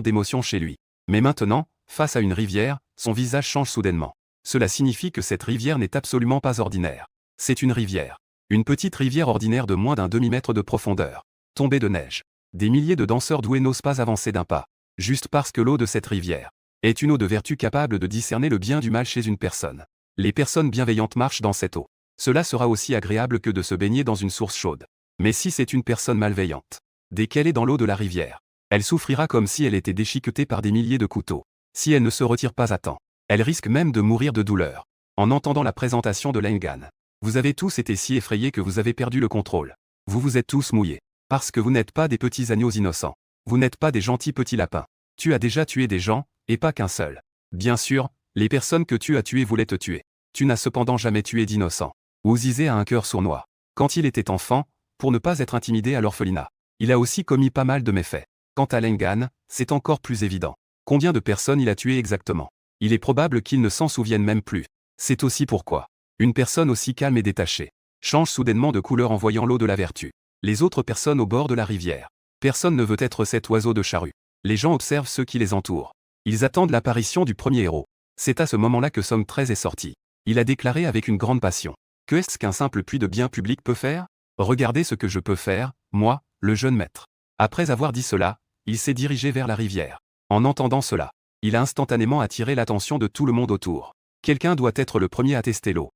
d'émotion chez lui. Mais maintenant, face à une rivière, son visage change soudainement. Cela signifie que cette rivière n'est absolument pas ordinaire. C'est une rivière. Une petite rivière ordinaire de moins d'un demi-mètre de profondeur. Tombée de neige. Des milliers de danseurs doués n'osent pas avancer d'un pas. Juste parce que l'eau de cette rivière est une eau de vertu capable de discerner le bien du mal chez une personne. Les personnes bienveillantes marchent dans cette eau. Cela sera aussi agréable que de se baigner dans une source chaude. Mais si c'est une personne malveillante, dès qu'elle est dans l'eau de la rivière, elle souffrira comme si elle était déchiquetée par des milliers de couteaux. Si elle ne se retire pas à temps, elle risque même de mourir de douleur. En entendant la présentation de Lengan, vous avez tous été si effrayés que vous avez perdu le contrôle. Vous vous êtes tous mouillés. Parce que vous n'êtes pas des petits agneaux innocents. Vous n'êtes pas des gentils petits lapins. Tu as déjà tué des gens, et pas qu'un seul. Bien sûr, les personnes que tu as tuées voulaient te tuer. Tu n'as cependant jamais tué d'innocents. Ozizé a un cœur sournois. Quand il était enfant, pour ne pas être intimidé à l'orphelinat, il a aussi commis pas mal de méfaits. Quant à Lengan, c'est encore plus évident. Combien de personnes il a tué exactement? Il est probable qu'il ne s'en souvienne même plus. C'est aussi pourquoi une personne aussi calme et détachée change soudainement de couleur en voyant l'eau de la vertu. Les autres personnes au bord de la rivière. Personne ne veut être cet oiseau de charrue. Les gens observent ceux qui les entourent. Ils attendent l'apparition du premier héros. C'est à ce moment-là que Somme 13 est sorti. Il a déclaré avec une grande passion. Que est-ce qu'un simple puits de bien public peut faire? Regardez ce que je peux faire, moi, le jeune maître. Après avoir dit cela, il s'est dirigé vers la rivière. En entendant cela, il a instantanément attiré l'attention de tout le monde autour. Quelqu'un doit être le premier à tester l'eau.